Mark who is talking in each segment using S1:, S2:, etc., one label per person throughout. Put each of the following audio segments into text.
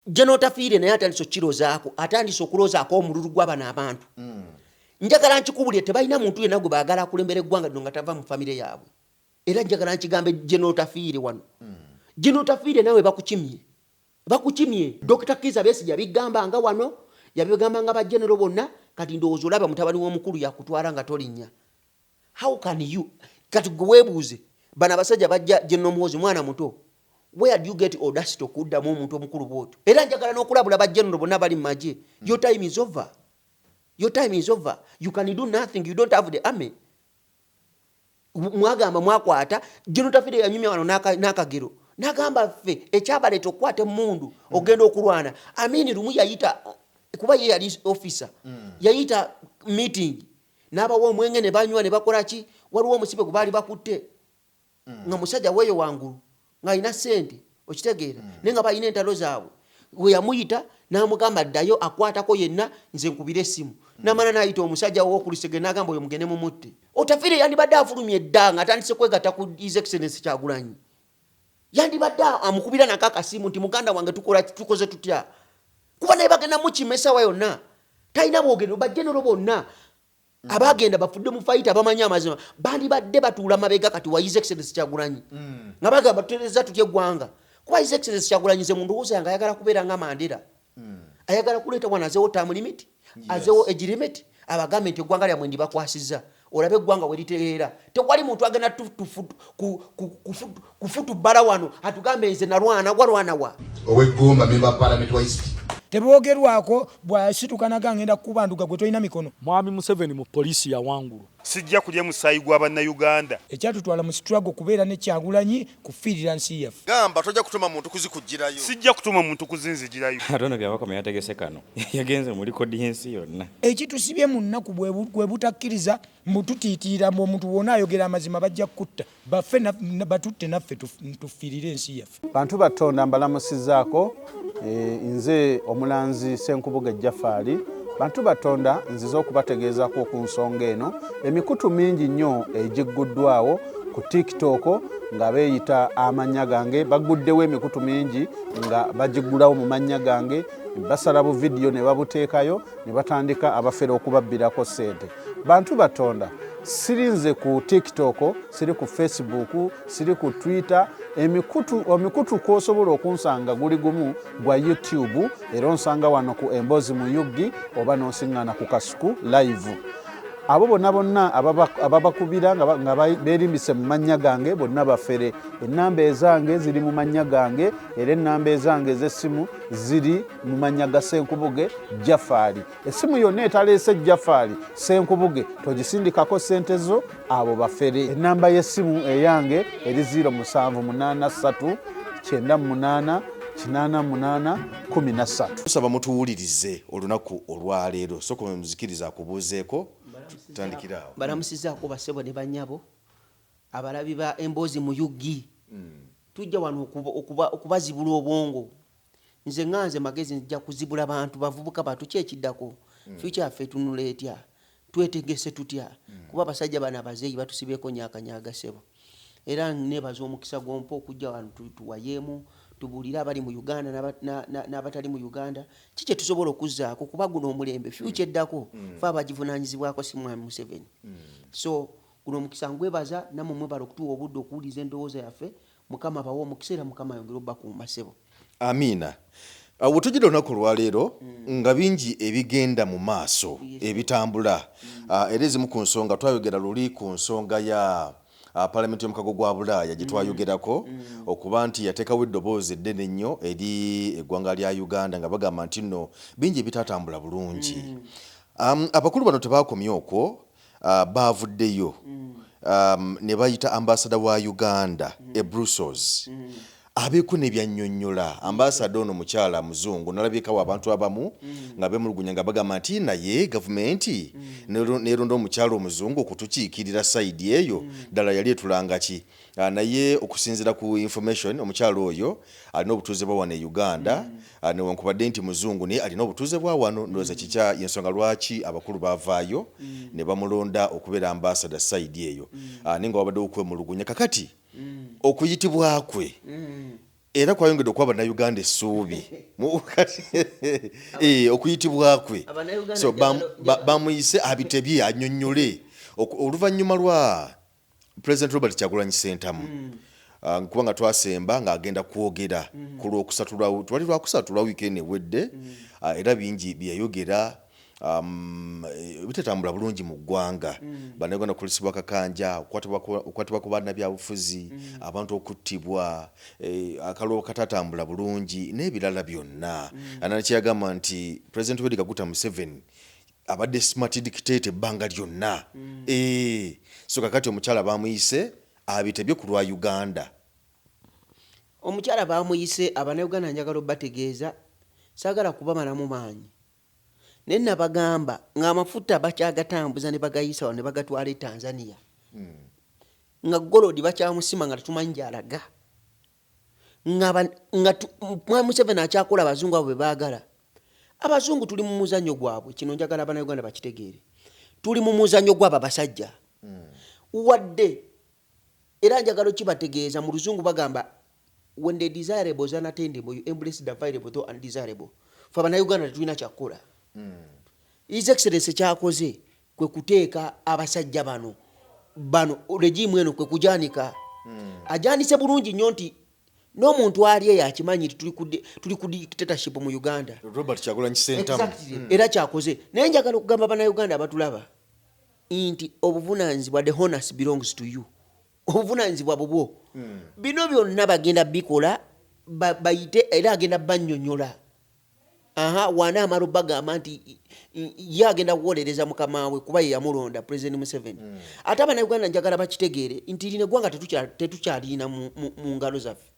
S1: Jeno Otafiire naye atandise okkirozaako atandise okulozaako omululu gw'abana abantu. Njagala nkikubulire tebalina muntu yenna gwe baagala akulembera eggwanga lino nga tava mu famire yaabwe. Era njagala nkigambe Jeno Otafiire wano. Jeno Otafiire nawe bakukimye. Dr. Kiza Besigye yabigamba nga wano, yabigamba nga bajenero bonna, kati ndowooza olaba mutabani w'omukulu yakutwala nga tolinnya. How can you kati gwe weebuuze bana abasajja bajja Jeno Muhoozi mwana muto. Where do you get audacity okuddamu omuntu omukulu bw'otyo? Era njagala n'okulabula bajenero bonna bali mu magye. Your time is over. Your time is over. You can do nothing. You don't have the army. Mwagamba mwakwata Jeno Otafiire yanyumya wano n'akagero. Nagamba ffe ekyabaleeta okukwata emmundu ogenda okulwana. Amini lumu yayita kuba ye yali officer. Yayita meeting. N'abawa omwenge ne banywa ne bakola ki? Waliwo omusibe gwe baali bakutte. Nga musajja weeyo wangulu. Nga alina ssente okitegeera. Naye nga balina entalo zaabwe. We yamuyita n'amugamba ddayo akwatako yenna nze nkubire essimu. N'amala n'ayita omusajja w'okulisege n'agamba oyo mugende mumutte. Otafiire yandibadde afulumye dda nga atandise kwegatta ku His Excellency Kyagulanyi. Yandibadde amukubira nako akasimu nti muganda wange tukoze tutya. Kuba naye bagenda mukimesa wa yonna. Talina bwogendo bajenero bonna. Abagenda bafudde mu fight abamanyi amazima. Bandibadde batuula mabega kati wa His Excellency Kyagulanyi. Nga bagamba tutereza tutye eggwanga. Kuba His Excellency Kyagulanyi ze mundu wose yanga ayagala kubeera nga Mandela. Ayagala kuleeta wana azeewo term limit. Azeewo age limit. Abagambe nti eggwanga lyamwe ndibakwasizza. Olabe eggwanga we litereera. Tewali muntu agenda kufutu bbala wano atugambe nze nalwana walwana wa.
S2: Ow'eggomba member parliament wa East.
S3: Teboogerwako bw'asitukanaga ngenda kubanduga gwe tolina mikono.
S4: Mwami Museveni mu poliisi ya wangulu.
S5: Sijja kulya musaayi gw'Abannayuganda.
S3: Ekyatutwala mu struggle kubeera ne Kyagulanyi kufiirira nsi yaffe.
S2: Gamba tojja kutuma muntu kuzikujjirayo.
S5: Sijja kutuma muntu kuzinzijirayo.
S6: Atono byabakoma yategese kano. Yagenze muri kodi yensi yonna.
S3: Ekitusibye mu nnaku bwe butakkiriza mututiitira mu omuntu wonna ayogera amazima bajja kutta. Baffe batutte naffe tufiirire ensi yaffe.
S7: Bantu batonda mbalamusizaako nze omulanzi Senkubuge Jafari. Bantu batonda nziza okubategeezaako ku nsonga eno. Emikutu mingi nnyo egigguddwawo ku TikTok nga beeyita amannya gange. Baguddewo emikutu mingi nga bagiggulawo mu mannya gange. Basala bu video ne babuteekayo ne batandika abafere okubabbirako ssente. Bantu batonda sirinze ku TikTok, siri ku Facebook, siri ku Twitter. Emikutu kw'osobola okunsanga guli gumu gwa YouTube era onsanga wano ku Emboozi mu Yuggi oba n'osiŋŋaana ku Kasuku live. Abo bonna ababakubira nga beerimbise mu mannya gange bonna bafere. Ennamba ezange ziri mu mannya gange era ennamba ezange ez'essimu ziri mu mannya ga Senkubuge Jafari. Essimu yonna etaleese Jafari Senkubuge togisindikako ssente zo abo bafere. Ennamba y'essimu eyange eri 0783 98 88 13.
S2: Tusaba mutuwulirize olunaku olwaleero soko muzikiriza akubuuzeeko tutandikirawo.
S1: Balamusizaako basebo ne bannyabo abalabi ba Emboozi mu Yuggi. Tujja wano okubazibula obwongo. Nze nganze Magezi nja kuzibula bantu bavubuka batu kyekiddako. Future yaffe tunula etya. Twetegese tutya. Kuba basajja bana bazeeyi batusibyeko nyakanyaga sebo. Era nebaza omukisa gw'ompo okujja wano tuwayeemu. Tubulira abali mu Uganda n'abatali mu Uganda kiki tusobola okuzzaako kuba guno omulembe future eddako fe abagivunaanyizibwako si Mwami Museveni. So guno omukisa ngwebaza namwe mwebala okutuwa obudde okuwuliza endowooza yaffe. Mukama bawa omukisa era Mukama yongere obbakuuma ssebo.
S2: Amiina. Wetujjira olunaku olwaleero nga bingi ebigenda mu maaso ebitambula. Era ezimu ku nsonga twayogera luli ku nsonga ya Parliament y'omukago gwa Bulaaya gye twayogerako okuba nti yateekawo eddoboozi eddene ennyo eri eggwanga lya Uganda nga bagamba nti nno bingi ebitatambula bulungi. Abakulu bano tebaakomye okwo baavuddeyo ne bayita ambassador wa Uganda e Brussels. Abeeko nebyannyonnyola ambassador ono mukyala muzungu nalabikawo abantu abamu nga bemulugunya nga bagamba nti naye gavumenti neronda omukyala omuzungu okutukiikirira sayidi eyo ddala yali etulanga ki. Naye okusinziira ku information omukyala oyo alina obutuuze bwa wano e Uganda newankubadde nti muzungu naye alina obutuuze bwa wano. Ndowooza kikya yensonga lwaki abakulu baavaayo ne bamulonda okubeera ambassador sayidi eyo. Naye nga wabadde okwemulugunya kakati okuyitibwa kwe era kwayongedde okuba bannayuganda essuubi okuyitibwa kwe so bamuyise abitebye annyonnyole oluvannyuma lwa President Robert Kyagulanyi Ssentamu kubanga twasemba ng'agenda kwogera ku lwokusatu twali lwakusatu lwa weekend ewedde era bingi byeyayogera bitatambula bulungi mu ggwanga bannayuganda kulisibwa kakanja okukwatibwa ku baana byabufuzi abantu okuttibwa akaloobo katatambula bulungi n'ebirala byonna anakyeyagamba nti President Yoweri Kaguta Museveni abadde smart dictator ebbanga lyonna so kakati omukyala bamuyise abitebye ku lwa Uganda.
S1: Omukyala bamuyise abannayuganda njagala obategeeza saagala kubamala mu maanyi naye nabagamba ng'amafuta bakyagatambuza ne bagayisa ne bagatwala e Tanzania nga golodi bakyamusima nga tetumanyi gy'alaga nga Museveni akyakola abazungu abo be baagala. Abazungu tuli mu muzannyo gwabwe, kino njagala abannayuganda bakitegeere, tuli mu muzannyo gw'abo abasajja wadde era njagala kibategeeza mu luzungu bagamba when the desirable is unattainable you embrace the available though undesirable. Fe abannayuganda tetulina kyakkola. His Excellency kyakoze kwe kuteeka abasajja bano regime eno kwe kujanika ajanise bulungi nnyo nti n'omuntu ali yakimanyi tuli ku dictatorship mu Uganda.
S2: Robert Kyagulanyi Ssentamu
S1: era kyakoze naye njagala okugamba bannayuganda abatulaba nti obuvunaanyizibwa the honors belongs to you. Obuvunaanyizibwa bubwo bino byonna bagenda bikola bayite era agenda bannyonnyola wana amala bagamba nti ye agenda kuwolereza mukama we kuba ye yamulonda President Museveni. Ate abannayuganda njagala bakitegeere nti lino eggwanga tetukyalina mu ngalo zaffe,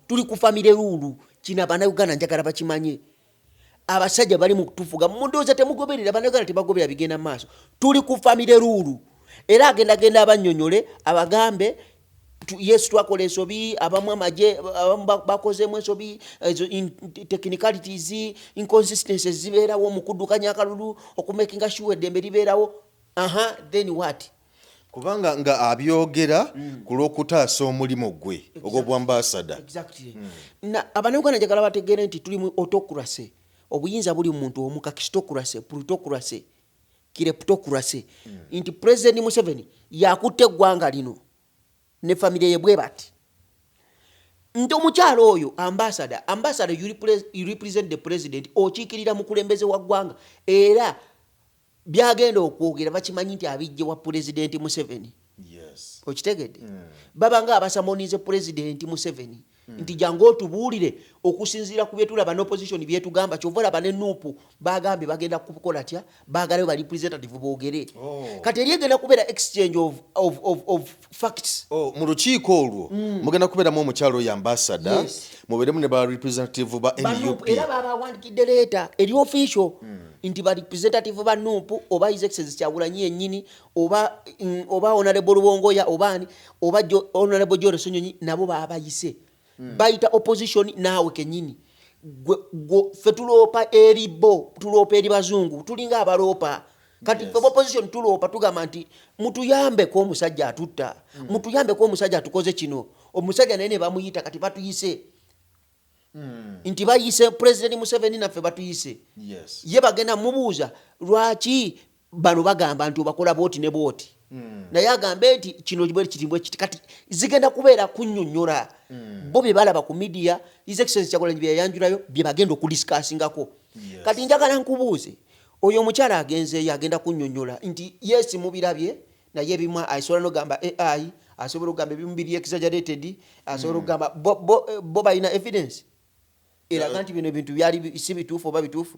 S1: tuli ku famire ruulu. Kino abannayuganda njagala bakimanye. Abasajja bali mu kutufuga mundooza temugoberera abannayuganda tebagobera bigenda mu maaso. Tuli ku famire ruulu era agenda abannyonnyole abagambe yes twakola ensobi abamu amagye abamu bakozeemu ensobi technicalities inconsistencies zibeerawo mu kuddukanya akalulu okumakinga sure eddembe libeerawo then what
S2: kubanga nga abyogera ku lw'okutaasa omulimu gwe ogw'obwambasada.
S1: Abannayuganda njagala bategeere nti tuli mu autocracy. Obuyinza buli mu muntu omu, kakistocracy, plutocracy, kleptocracy. Nti President Museveni yakutte eggwanga lino ne family ye bwe bati nti omukyalo oyo ambassador you represent the president okiikirira mu kulembeze wa ggwanga era byagenda okwogera bakimanyi nti abijje wa President Museveni. Okitegedde baba nga abasamonize President Museveni nti jangu otubuulire okusinziira ku byetulaba n'opposition byetugamba kyovola bane nuupu bagambye bagenda kukola tya baagalayo ba representative boogere kati eri egenda kubeera exchange of facts.
S2: Mu lukiiko olwo mugenda kubeeramu omukyalo oyo ambassador mubeeremu ne ba representative ba NUP
S1: era babawandikidde leeta eri official nti ba representative ba nuupu oba His Excellency Kyagulanyi yennyini oba Honorable Lubongoya obaani oba Honorable John Sonyonyi nabo babayise baita opposition naawe kenyini fe tuloopa eribo tuloopa eri bazungu tulinga abaloopa kati fe opposition tuloopa tugamba nti mutuyambeko omusajja atutta mutuyambeko omusajja atukoze kino omusajja naye ne bamuyita kati batuyise nti bayise President Museveni naffe batuyise ye bagenda mubuuza lwaki bano bagamba nti obakola booti ne booti naye agambe nti kino bwe kitimbwe kiti kati zigenda kubeera kunnyonnyola bo bye balaba ku media His Excellency Kyagulanyi bye yayanjulayo bye bagenda okudiscussingako. Kati njagala nkubuuze oyo omukyala agenzeeyo agenda kunnyonnyola nti yes mubirabye naye ebimu asobola n'ogamba AI asobola okugamba ebimu biri exaggerated asobola okugamba bo balina evidence eraga nti bino ebintu byali si bituufu oba bituufu.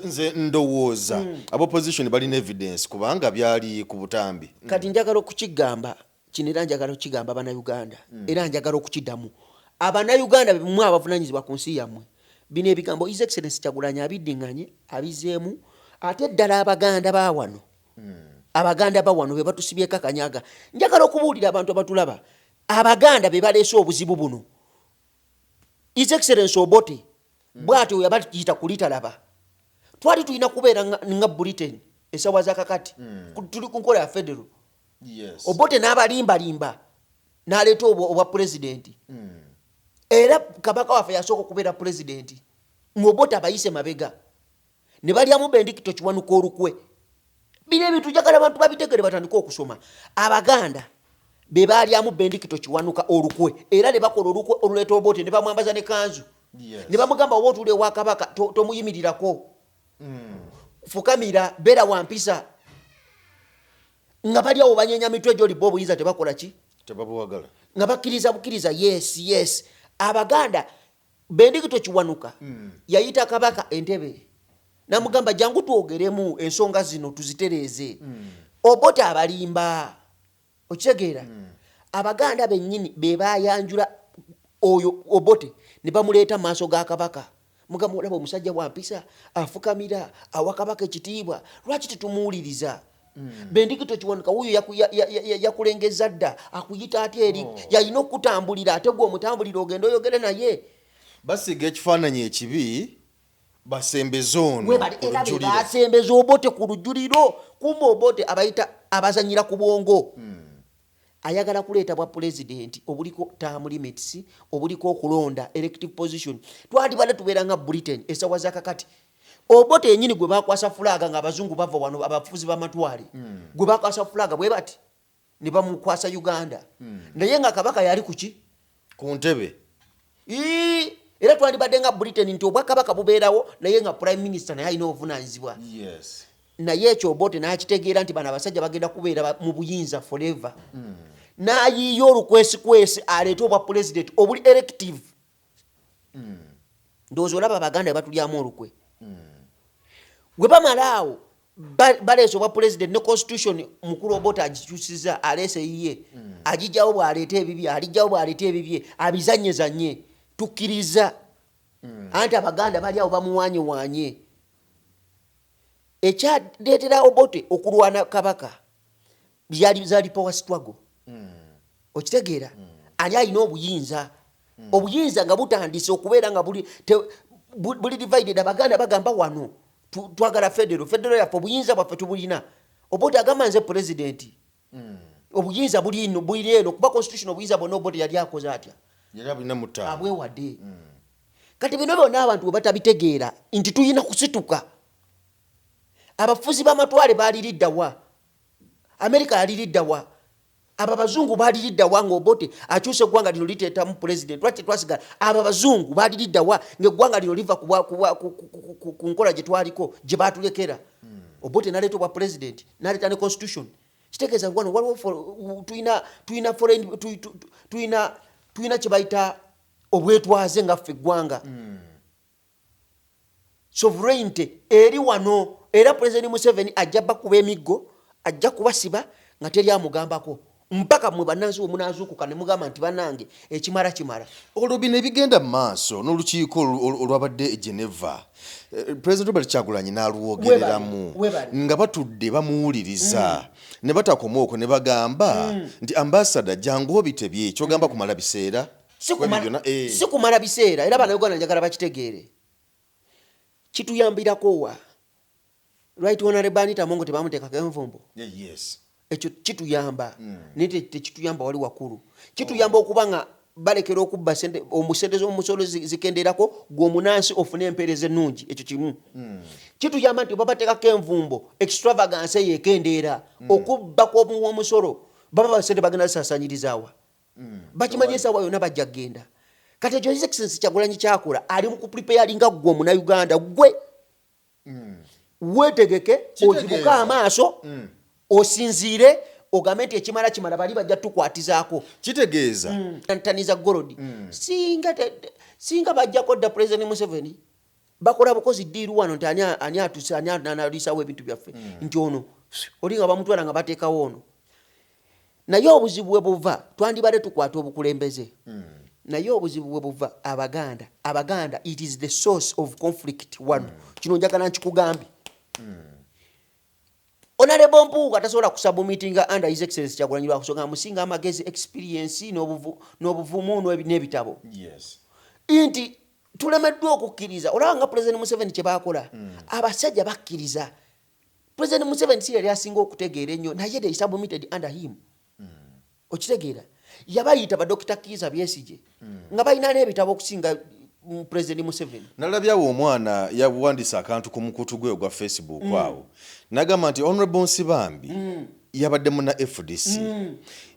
S2: Nze ndowooza abopposition balina evidence kubanga byali ku butambi.
S1: Kati njagala okukigamba kino era njagala okukigamba abannayuganda era njagala okukiddamu abannayuganda bemwe abavunanyizibwa ku nsi yammwe bino ebigambo His Excellency Kyagulanyi abiddiŋŋanye abizeemu ate ddala abaganda bawano be batusibyeko akanyaga. Njagala okubuulira abantu abatulaba abaganda be baleese obuzibu buno. His Excellency Obote bw'atyo yabatiyita kulitalaba twali tulina kubeera nga Britain esawa zakakati tuli ku nkola ya federal. Obote n'abalimbalimba n'aleeta obwa president era kabaka waffe yasooka okubeera pulezidenti ng'Obote abayise mabega ne balyamu Bendikito Kiwanuka olukwe. Bino ebintu njagala abantu babitegere batandika okusoma. Abaganda be balyamu Bendikito Kiwanuka olukwe era ne bakola olukwe oluleeta Obote ne bamwambaza ne kanzu. Ne bamugamba oba otuule wa kabaka tomuyimirirako. Fukamira beera wampisa. Nga balyawo banyenya mitwe gy'oli bo obuyinza tebakola ki?
S2: Tebabuwagala.
S1: Nga bakkiriza yes. Abaganda Bendikito Kiwanuka yayita kabaka Entebe. Namugamba jangu tuogeremu ensonga zino tuzitereeze. Obote abalimba. Okitegeera? Abaganda bennyini be bayanjula oyo Obote ne bamuleeta maaso ga kabaka. Mugamba olaba omusajja wampisa afukamira awa kabaka ekitiibwa. Lwaki tetumuwuliriza? Bendikito Kiwanuka wuyo yakulengeza dda akuyita atya eri yalina okutambulira ate gwe omutambulira ogenda oyogere naye.
S2: Basiga ekifaananyi ekibi basembeza ono
S1: basembeza Obote ku lujjuliro. Kumba Obote abayita abazanyira ku bwongo. Ayagala kuleeta bwa pulezidenti obuliko term limits obuliko okulonda elective position. Twandibadde tubeera nga Britain esawa za kakati. Obote yennyini gwe bakwasa fulaga nga abazungu bava wano abafuzi b'amatwale. Gwe bakwasa fulaga bwe bati ne bamukwasa Uganda. Naye nga kabaka yali kuki?
S2: Ku ntebe.
S1: Era twandibadde nga Britain nti obwakabaka bubeerawo naye nga prime minister naye alina obuvunaanyizibwa. Naye ekyo Obote n'akitegeera nti bano abasajja bagenda kubeera mu buyinza forever. N'ayiiya olukwesikwesi aleete obwa president obuli elective. Ndowooza olaba Abaganda batulyamu olukwe. Gwe bamalaawo baleese obwa president ne constitution mukulu Obote agikyusiza Aleese yiye. Agijjawo bw'aleeta ebibye, alijjawo bw'aleeta ebibye, abizanyezanye. Tukkiriza. Anti Abaganda bali awo bamuwaanyewanye. Ekyadeetera Obote okulwana kabaka zaali power struggle. Okitegeera? Ani alina obuyinza. Obuyinza nga butandise okubeera nga buli divided. Abaganda bagamba wano twagala federal yaffe obuyinza bwaffe tubulina. Obote agamba nze pulezidenti. Obuyinza buli eno kuba constitution obuyinza bwonna Obote yali akoze atya.
S2: Yali abulina mu ttaano.
S1: Abwewadde. Kati bino byonna abantu bwe batabitegeera nti tuyina kusituka. Abafuzi b'amatwale baaliridda wa? Amerika yaliridda wa? Aba bazungu baaliridda wa nga Obote akyuse eggwanga lino liteeta mu president. Lwaki twasigala? Aba bazungu baaliridda wa ng'eggwanga lino liva ku nkola gye twaliko gye baatulekera. Obote n'aleeta obwa president n'aleeta ne constitution. Kitegeeza wano waliwo tuyina kye bayita obwetwaze nga ffe eggwanga. Sovereignty eri wano. Era President Museveni ajja bakuba emiggo, ajja kubasiba nga teri amugambako. Mpaka mwe bannansi omunaazuukuka ne mugamba nti bannange ekimala kimala.
S2: Olwo bino ebigenda mu maaso n'olukiiko olwabadde e Geneva. President Robert Kyagulanyi n'alwogereramu nga batudde bamuwuliriza ne batakoma okwo ne bagamba nti ambassador jangu obitebye kyogamba kumala biseera.
S1: Si kumala biseera era bannayuganda njagala bakitegeere. Kituyambirako wa? Right honorable Anita Mongo tebamuteekako envumbo.
S2: Yes.
S1: Ekyo kituyamba. Naye tekituyamba wali wakulu. Kituyamba okuba nga balekera okubba omusente z'omusolo zikenderako gw'omunansi ofune empeereza ennungi. Ekyo kimu. Kituyamba nti babateekako envumbo extravagance yekendeera okubba kw'omusolo baba basente bagenda zisaasanyiriza. Bakimanyi essaawa yonna bajja kgenda. Kati ekyo His Excellency Kyagulanyi kyakola ali mu kupreparinga gwe Omunnayuganda gwe. Wetegeke ozibuka amaaso osinziire ogambe nti ekimala kimala bali bajja tukwatizaako.
S2: Kitegeeza
S1: ntaniza golodi singa bajjako dda President Museveni bakola bukozi ddiiru wano nti ani atuuse ani analiisawo ebintu byaffe nti ono oli nga bamutwala nga bateekawo ono. Naye obuzibu bwe buva twandibadde tukwata obukulembeze. Naye obuzibu bwe buva Abaganda it is the source of conflict wano. Kino njagala nkikugambye. Honorable Mpuuga tasobola kusabumitinga under His Excellency Kyagulanyi lwakusonga musinga amagezi experience n'obuvumu n'ebitabo. Inti tulemeddwa okukkiriza olaba nga President Museveni kye baakola abasajja bakkiriza. President Museveni si yali asinga okutegeera ennyo naye they submitted under him. Okitegeera yabayita ba Dr. Kireese Ettabu nga balina n'ebitabo okusinga President Museveni.
S2: Nalabyawo omwana yabuwandisa akantu ku mukutu gwe ogwa Facebook awo nagamba nti Honorable Nsibambi yabadde muna FDC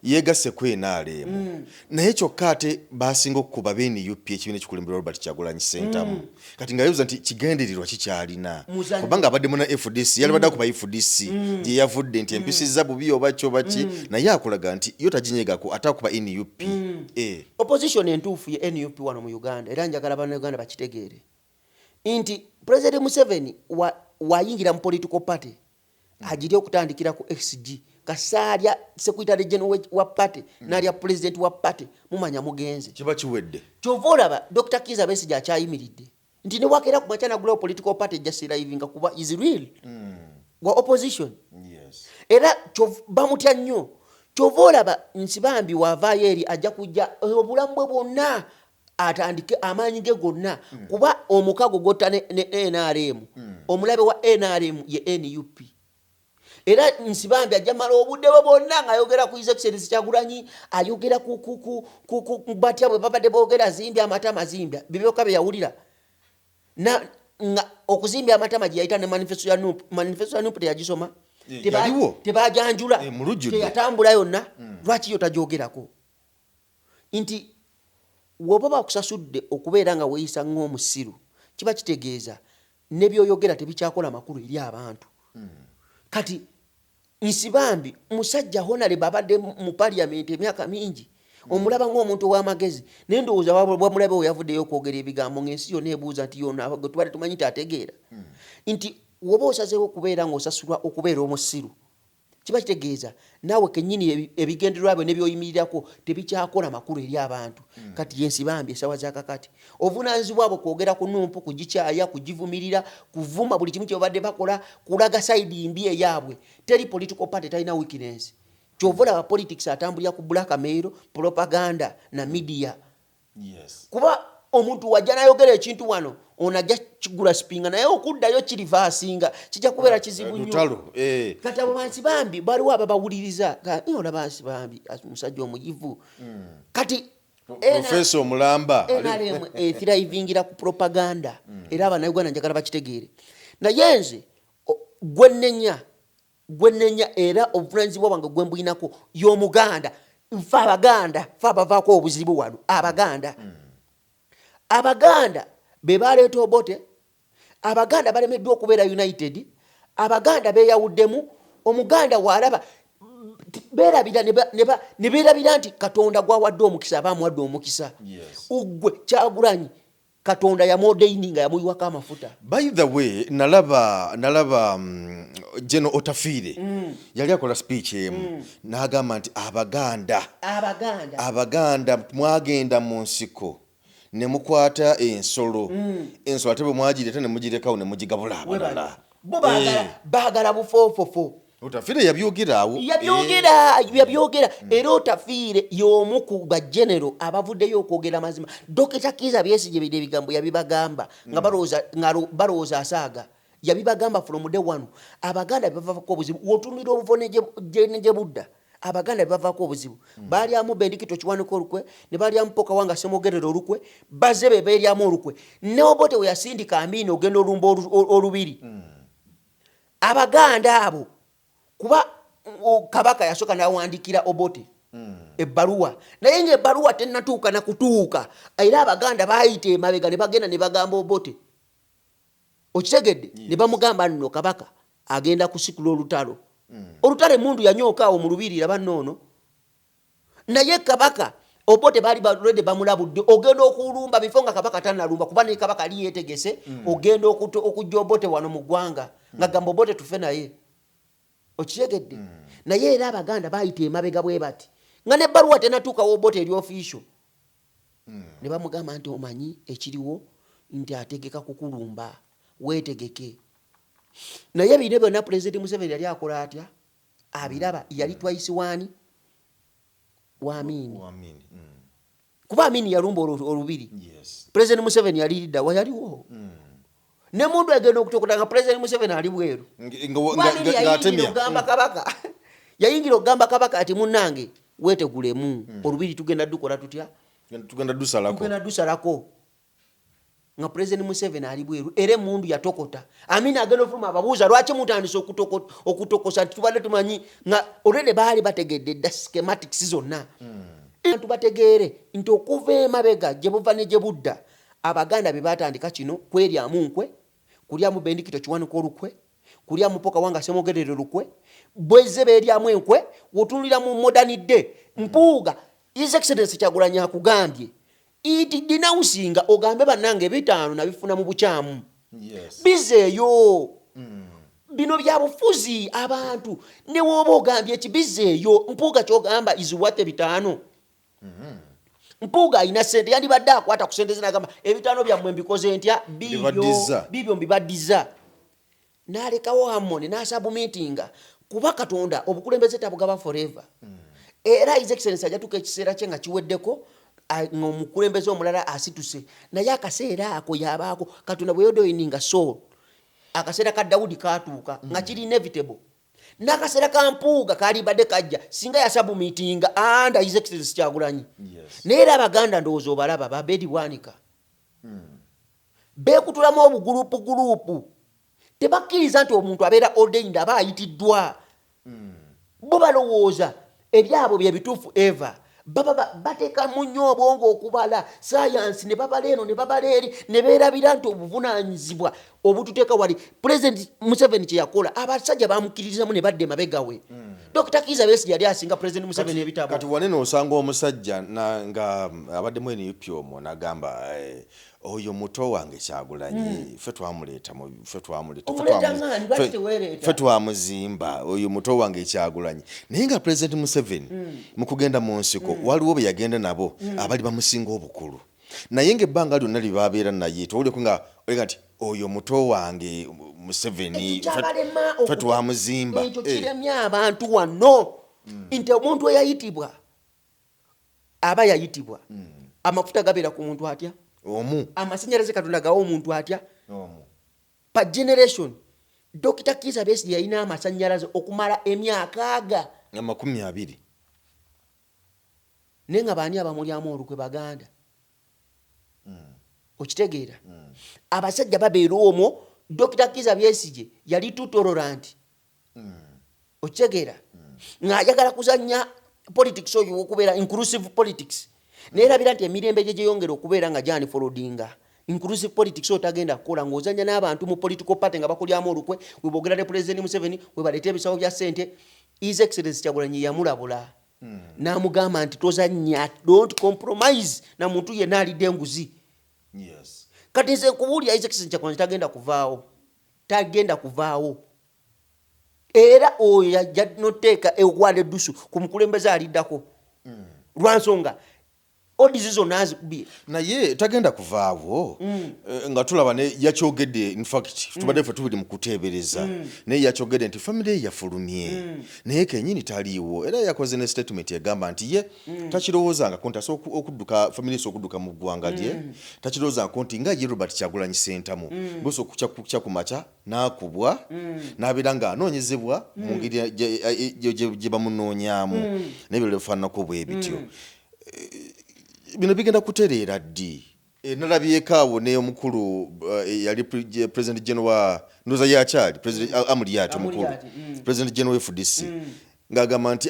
S2: yegasse ku NRM naye kyokka ate basinga okukuba BNUP ekibiina ekikulemberwa Robert Kyagulanyi Ssentamu kati nga yoza nti kigenderirwa kikyalina kubanga abadde muna FDC yali badde akuba FDC gye yavudde nti empisiza bubi oba kyo baki naye akulaga nti yo taginyegako ate akuba NUP.
S1: Opposition entuufu ye NUP wano mu Uganda era njagala bannayuganda bakitegeere nti President Museveni wayingira mu political party ajiri okutandikira ku XG kasarya secretary general wa party nalya president wa party mumanya mugenze
S2: kiba kiwedde
S1: chovolaba Dr. Kireese Ettabu gyachayimiridde nti ne wakera ku machana global political party just living kuba is real wa opposition era bamutya nnyo chovolaba Nsibambi wavaayo eri ajja kujja obulambwe bwonna atandike amaanyi ge gonna kuba omukago gotta ne NRM omulabe wa NRM ye NUP era Nsibambi ajamala obudde bwonna ngayogera ku Excellency Kyagulanyi ayogera ku batya bwe babadde boogera zimbya amatama zimbya bibyoka bye yawulira na okuzimbya amatama gye yayita ne manifesto ya NUP teyagisoma tebajanjula teyatambula yonna lwaki yo tajogerako nti woba bakusasudde okubeera nga weeyisa ng'omusiru kiba kitegeeza ne byoyogera tebikyakola makulu eri abantu kati Nsibambi musajja honale babadde mu parliament emyaka mingi omulaba ng'omuntu w'amagezi naye ndowooza wamulabe we yavuddeyo okwogera ebigambo ng'ensi yonna ebuuza nti yonna tubadde tumanyi tategeera nti woba osazeewo okubeera ng'osasulwa okubeera omusiru kiba kitegeeza naawe kennyini ebigendererwa byo ne byoyimirirako tebikyakola makulu eri abantu kati ye Nsibambi esawa zakakati ovunaanyizibwa bwo kwogera ku NUP kugikyaya kugivumirira kuvuma buli kimu kye babadde bakola kulaga side mbi eyaabwe teri political party talina weakness kyovola aba politics atambulira ku blackmail propaganda na media kuba omuntu wajja nayogera ekintu wano onajja kigula spinga naye okuddayo kirivasinga kijja kubeera kizibu nnyo kati abo Nsibambi baliwo ababawuliriza olaba Nsibambi musajja omuyivu kati
S2: Professor Mulamba
S1: NRM thrivingira ku propaganda era abannayuganda njagala bakitegeere naye nze gwenenya era obuvunaanyizibwa bwange gwe mbuyinako y'omuganda nfe abaganda fe abavaako obuzibu wano abaganda be baleeta obote abaganda balemeddwa okubeera united abaganda beeyawuddemu omuganda walaba beerabira ne beerabira nti Katonda gwawadde omukisa abaamuwadde omukisa ugwe Kyagulanyi Katonda yamodeininga yamuyiwako amafuta.
S2: By the way nalaba General Otafiire yali akola speech n'agamba nti abaganda mwagenda mu nsiko ne mukwata ensolo ate bwe mwagireta ne mugirekawo ne mugigabula abalala
S1: baagala bufoofofo.
S2: Otafiire yabyogera
S1: era Otafiire y'omu ku bagenero abavuddeyo okwogera amazima. Dr. Kireese Ettabu ebigambo yabibagamba nga balowooza asaaga yabibagamba from day one. Abaganda bavako obuzibu wotumira obuvo ne budda abaganda bavako obuzibu balyamu Bendikito Kiwanuka olukwe ne balyamu Poka Wanga Semogerero olukwe bazebe belyamu olukwe ne Obote we yasindika Amini ogenda olumba olubiri abaganda abo kuba Kabaka yasoka nawandikira Obote ebbaluwa naye ng'ebbaluwa tennatuuka na kutuuka era abaganda baayita emabega ne bagenda ne bagamba Obote okitegedde ne bamugamba nno Kabaka agenda kusikula olutalo olutale mundu yanyooka awo mu lubiri laba noono naye Kabaka Obote bali baludde bamulabudde ogenda okulumba bifo nga Kabaka tannalumba kuba ne Kabaka ali yeetegese ogenda okujja Obote wano mu ggwanga nga gamba Obote tufe naye okitegedde naye era abaganda baayita emabega bwe bati nga n'ebbaluwa tennatuuka Obote eri official ne bamugamba nti omanyi ekiriwo nti ategeka kukulumba weetegeke naye bino byonna President Museveni yali akola atya abiraba yali twice one wa Amini kuba Amini yalumba olubiri President Museveni yali lidda wa yaliwo ne mundu agenda okutokotanga President Museveni ali bweru
S2: ngatemya
S1: Kabaka yayingira okugamba Kabaka ati munnange wetegulemu olubiri tugenda dukola tutya
S2: tugenda dusalako
S1: nga President Museveni ali bweru era emundu yatokota amina agenda ofuluma ababuuza lwaki mutandise okutokosa nti tubadde tumanyi nga olwede baali bategedde dda schematics zonna abantu bategeere nti okuva emabega gye buva ne gye budda abaganda be batandika kino kweryamu nkwe kulyamu bendikito kiwanuka olukwe kulyamu poka wanga semogerere lukwe bweze beeryamu enkwe wotunulira mu modern day mpuuga His Excellency Kyagulanyi akugambye iti dinausinga ogambe bannange bitaano nabifuna mu bukyamu bizeeyo bino bya bufuzi abantu ne woba ogambye ekibizeeyo mpuuga kyogamba iziwate bitaano mpuuga ina sente yandibadde akwata ku sente zinagamba ebitaano byammwe mbikoze ntya bibyo mbibaddiza n'alekawo Hammond n'asabu meetinga kuba Katonda obukulembeze tabugaba forever era His Excellency ajatuka ekiseera kye nga kiweddeko omukulembeze omulala asituse naye akaseera ako yabaako Katonda bwe yodoyininga soul akaseera ka Dawudi katuuka nga kiri inevitable n'akaseera ka Mpuuga kalibadde kajja singa yasabu meetinga anda His Excellency Kyagulanyi naye era abaganda ndowooza obalaba babedi bwanika beekutulamu obugulupu tebakkiriza nti omuntu abeera ordained aba ayitiddwa bo balowooza ebyabo bye bituufu eva baba bateeka mu nnyo obwongo okubala science ne babala eno ne babala eri ne beerabira nti obuvunaanyizibwa obututeeka wali President Museveni kye yakola abasajja bamukkiririzamu ne badde mabegawe Dr. Kiza Besigye yali asinga President Museveni ebitabo
S2: kati wanene osanga omusajja nga abadde mu NUP omwo n'agamba oyo muto wange Kyagulanyi ffe twamuzimba oyo muto wange Kyagulanyi naye nga President Museveni mu kugenda mu nsiko waliwo be yagenda nabo abali bamusinga obukulu naye ng'ebbanga lyonna lye babeera naye towuleko nga olega nti oyo muto wange Museveni ffe twamuzimba
S1: ekyo kiremya abantu wano nti omuntu eyayitibwa aba yayitibwa amafuta gabeera ku muntu atya
S2: omu
S1: amasannyalaze Katonda gawa omuntu atya pa generation Dr. Kiza Besigye yalina amasannyalaze okumala emyaka
S2: 20
S1: naye nga baani abamulyamu olukwe baganda okitegeera abasajja babeera omwo Dr. Kiza Besigye yali too tolerant okitegeera ng'ayagala kuzannya politics oyo okubeera inclusive politics neerabira nti emirembe gye gyeyongera okubeera nga Jani Forodinga inclusive politics otagenda kukola ng'ozanya n'abantu mu political party nga bakulyamu olukwe weboogera ne President Museveni webaleeta ebisawo bya ssente His Excellency Kyagulanyi yamulabula n'amugamba nti tozannya don't compromise na muntu yenna alidde enguzi kati nze nkubuulira His Excellency Kyagulanyi tagenda kuvaawo era oyo yajja noteeka eggwala eddusu ku mukulembeze aliddako lwansonga odizi zonna azikubye
S2: naye tagenda kuvaawo nga tulaba ne yakyogedde in fact tubadde ffe tubiri mu kuteebereza naye yakyogedde nti famire yafulumye naye kenyini taliiwo era yakoze ne statement egamba nti ye takirowoozangako nti asobola okudduka famire okudduka mu ggwanga lye takirowoozangako nti nga ye Robert Kyagulanyi Ssentamu bosa okukya ku makya n'akubwa n'abeera ng'anoonyezebwa mu ngeri gye bamunoonyaamu n'ebyo bifaananako bwe bityo bino bigenda kutereera ddi nalabyeko awo ne omukulu yali President General ndoza yakyali President Amuriat omukulu President General FDC ng'agamba nti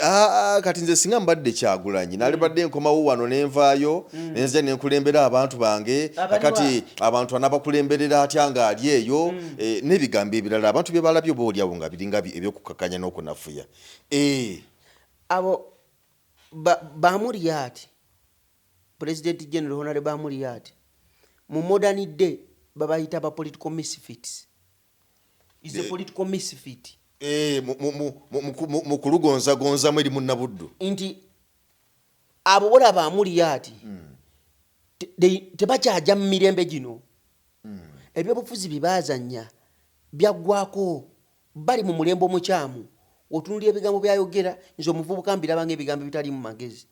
S2: kati nze singa mbadde Kyagulanyi nalibadde nkomawo wano nenvaayo nenzija nenkulembera abantu bange kati abantu anabakulemberera atya nga ali eyo n'ebigambo ebirala abantu bye balabye obaolyawo nga biringa ebyokukakanya n'okunafuya
S1: abo Bamuriat President General Honorable Bamuriat mu modern day babayita ba political misfits is a political misfit
S2: mu kulugonzagonza mu eri munnabuddu
S1: nti abo bola Bamuriat tebakyajja mu mirembe gino ebyobufuzi bibazanya byaggwako bali mu mulembe omukyamu otunulira ebigambo byayogera nze omuvubuka mbiraba ng'ebigambo bitali mu magezi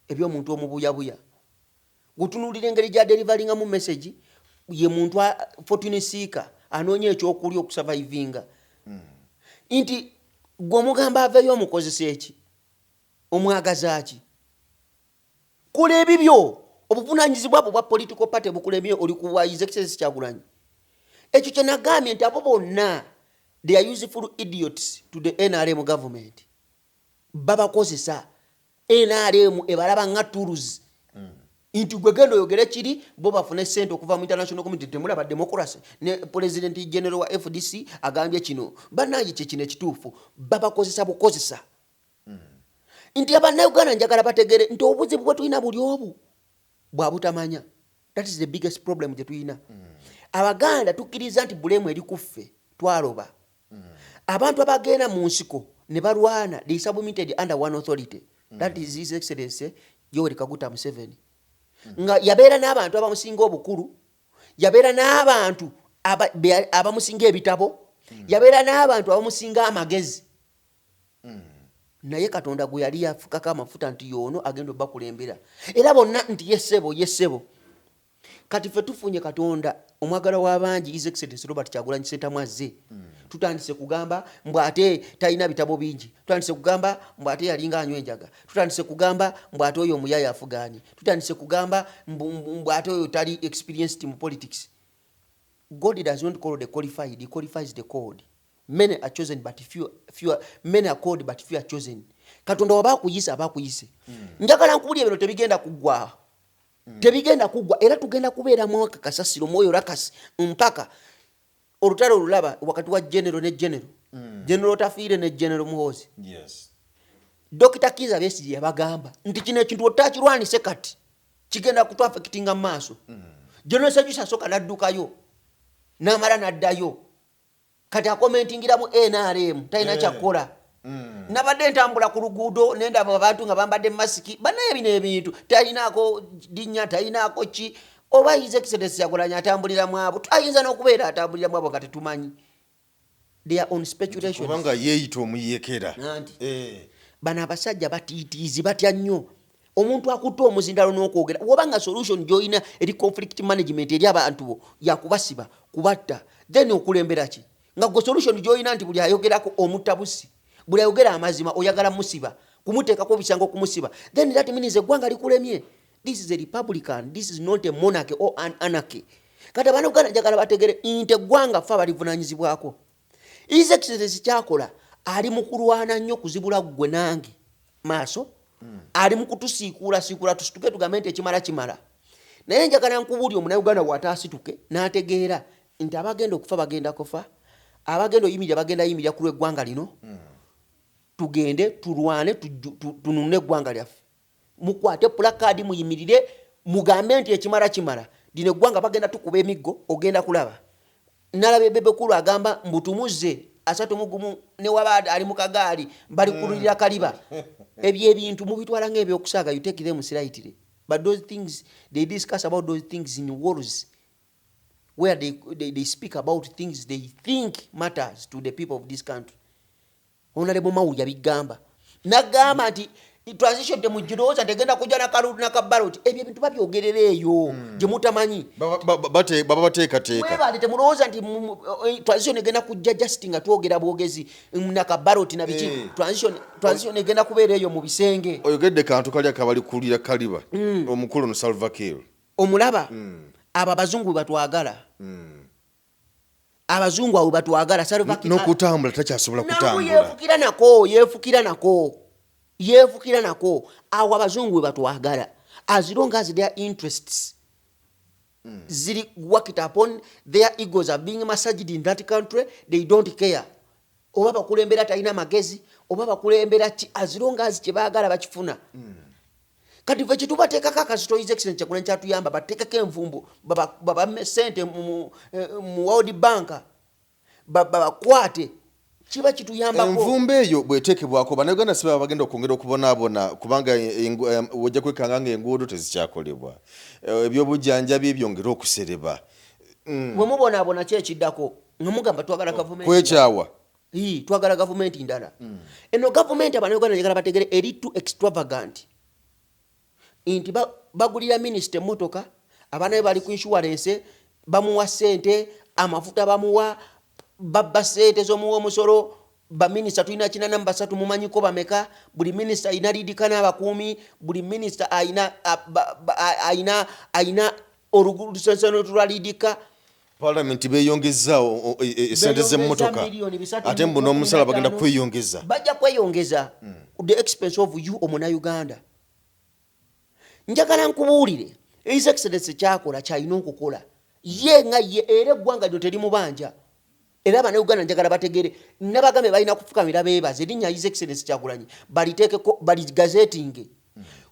S1: eby'omuntu omubuyabuya gutunulira engeri gya delivaringa mu message ye muntu fortune seeker anoonya ekyokulya okusurvivinga nti gwe omugamba aveeyo omukozesa eki omwagazaaki kola ebibyo obuvunanyizibwa bwa political party bukulemye oli kuwa His Excellency Kyagulanyi ekyo kye nagambye nti abo bonna they are useful idiots to the NRM government babakozesa NRM ebalaba nga tools inti gwe gendo yogere kiri bo bafune sente okuva mu international community temulaba democracy ne president general wa FDC agambye kino banaye kye kino ekituufu babakozesa bukozesa inti abannayuganda njagala bategere nti obuzibu bwe tulina buli obu bwabutamanya. That is the biggest problem gye tulina. Abaganda tukkiriza nti bulemu eri kuffe twaloba abantu abagenda mu nsiko ne balwana they submitted under one authority that is His Excellency Yoweri Kaguta Museveni nga yabeera n'abantu abamusinga obukulu yabeera n'abantu abamusinga ebitabo yabeera n'abantu abamusinga amagezi naye Katonda gwe yali yafukako amafuta nti yoono agenda obbakulembera era bonna nti yesebo kati ffe tufunye Katonda omwagala w'abangi His Excellency Robert Kyagulanyi Ssentamu azze tutandise kugamba mbwate talina bitabo bingi tutandise kugamba mbwate yalinga anywa enjaga tutandise kugamba mbwate oyo omuyaya afuganye tutandise kugamba mbwate oyo tali experienced in politics. God does not call the qualified, he qualifies the called. Many are chosen but few many are called but few are chosen. Katonda wabakuyise abakuyise njagala nkubulye bino tebigenda kuggwa tebigenda kuggwa era tugenda kubeera mwaka kasasiro moyo rakasi mpaka olutalo olulaba wakati wa general ne general general Otafiire ne general Muhoozi.
S2: Yes.
S1: Dr. Kiza Besigye yabagamba nti kino ekintu otakirwanise kati kigenda kutwafekitinga mu maaso. General Sejjusa soka naddukayo n'amala n'addayo kati akomentingira mu NRM talina kyakola. Nabadde ntambula ku luguudo nendaba abantu nga bambadde masiki banaye bino ebintu talinaako dinnya talinaako ki oba His Excellency Kyagulanyi atambulira mwabo ayinza n'okubeera atambulira mwabo kati tumanyi they are on speculations
S2: kubanga yeeyita omuyekera
S1: bano abasajja batiitiizi batya nnyo omuntu akutte omuzindalo n'okwogera wobanga solution gy'olina eri conflict management eri abantu bo yakubasiba kubatta then okulembera ki nga gwe solution gy'olina nti buli ayogerako omutabusi buli ayogera amazima oyagala musiba kumuteekako bisango kumusiba then that means eggwanga likulemye. This is a republican, this is not a monarchy or an anarchy. Kati abanuganda njagala bategere nti eggwanga ffe abalivunanyizibwako. His Excellency kyakola ali mu kulwana nnyo kuzibula gwe nange maaso ali mu kutusiikuula tusituke tugambe nti ekimala naye njagala nkubuli omunayuganda bw'ataasituke n'ategeera nti abagenda okufa bagenda kufa abagenda oyimirira bagenda yimirira ku lw'eggwanga lino tugende tulwane tunune eggwanga lyaffe mukwate placard muyimirire mugambe nti ekimala dino eggwanga bagenda tukuba emiggo ogenda kulaba nalaba ebebekulu agamba mbutumuze asatu mugumu ne wabadi ali mu kagaali bali kululira kaliba ebyo ebintu mubitwala ng'ebyokusaaga you take them slightly but those things they discuss about those things in wars where they speak about things they think matters to the people of this country. Honorable Mawuli yabigamba nagamba nti transition temugirowooza tegenda kujja na kabaloti ebyo ebintu babyogerera eyo gye mutamanyi
S2: baba bateekateeka
S1: webale temulowooza nti transition egenda kujja just nga twogera bwogezi na kabaloti na biki transition egenda kubeera eyo mu bisenge
S2: oyogedde kantu kalya kabali kulira kaliba omukulu no Salva Kiir
S1: omulaba abo abazungu batwagala abazungu abo batwagala Salva Kiir
S2: n'okutambula takyasobola kutambula
S1: yefukira nako awo abazungu batwagala as long as their interests ziri worked upon their egos are being massaged in that country they don't care oba bakulembera talina magezi oba bakulembera as long as kyebaagala bakifuna kati ffe kitubateekako akasito His Excellency Kyagulanyi kyatuyamba bateekako envumbo babamme sente mu World Bank babakwate kiba kituyambako
S2: envumbo eyo bweteekebwako bannayuganda si baba bagenda okwongera okubonaabona kubanga wojja kwekanga ng'enguudo tezikyakolebwa ebyobujjanjabi byongera okusereba
S1: bwe mubonaabona ki ekiddako nga mugamba twagala gavumenti
S2: kwekyawa
S1: twagala gavumenti ndala eno gavumenti abannayuganda njagala bategere eri too extravagant nti bagulira minisita emmotoka abaana be bali ku insurance bamuwa ssente amafuta bamuwa babba ssente z'omuwa omusolo ba minister tulina kina namba 3 mumanyiko bameka buli minister ina lidikana abakuumi buli minister aina orugulusense tulidika
S2: Parliament beyongezao sente z'emmotoka ate mbuno omusala bagenda kweyongeza
S1: bajja kweyongeza the expense of you omuna Uganda njagala nkubuulire His Excellency kyakola kyalina okukola ye nga ye era eggwanga lyo terimubanja era abana Uganda njagala bategere nabagambe balina kufukamira beebaze erinnya His Excellency Kyagulanyi baliteekeko baligazetinge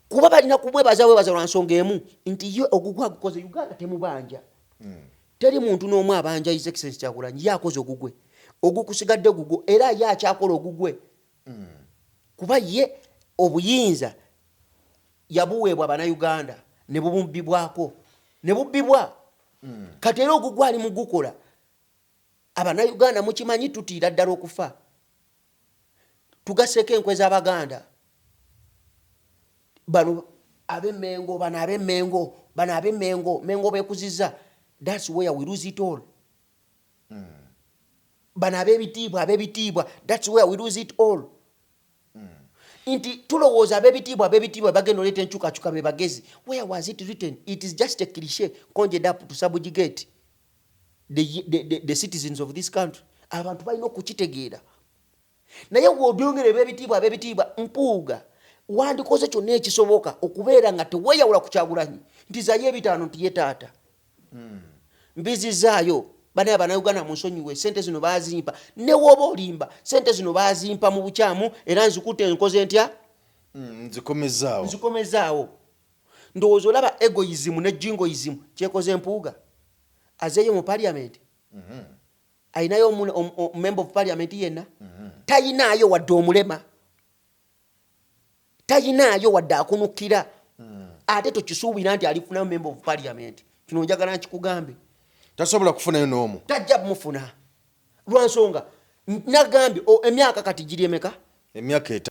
S1: kuba balina kumwebaza webaza lwa nsonga emu nti ye ogugwa gukoze Uganda temubanja teri muntu n'omu abanja His Excellency Kyagulanyi yakoze ogugwe ogukusigadde gugo era ye akyakola ogugwe kuba ye obuyinza yabuweebwa abana Uganda ne bubumbibwako ne bubbibwa kati era ogugwe ali mu gukola abana Uganda mukimanyi tutiira ddala okufa tugaseko enkwe z'Abaganda bano ab'Emmengo bano ab'Emmengo bano ab'Emmengo Mengo beekuziza that's where we lose it all bano ab'ebitiibwa that's where we lose it all inti tulowooza ab'ebitiibwa bagenda oleeta enkyukakyuka be bagezi where was it written? It is just a cliche conjured up to subjugate the citizens of this country. Abantu balina okukitegeera naye w'obyongera ab'ebitiibwa mpuuga wandikoze kyonna ekisoboka okubeera nga teweeyawula ku Kyagulanyi nti zayo ebitaano nti ye taata mbizizaayo bana abana Uganda munsonyiwe sente zino bazimpa ne woba olimba sente zino bazimpa mu bukyamu era nzikutte enkoze ntya nzikomezaawo ndowooza olaba egoism ne jingoism kyekoze empuuga azeeyo mu parliament ayinayo member of parliament yenna tayinaayo wadde omulema tayinaayo wadde akunukira ate tokisuubira nti alifunayo member of parliament kino njagala nkikugambe
S2: tasobola kufunayo n'omu
S1: tajja kumufuna lwansonga nagambye emyaka kati giri emeka
S2: emyaka eta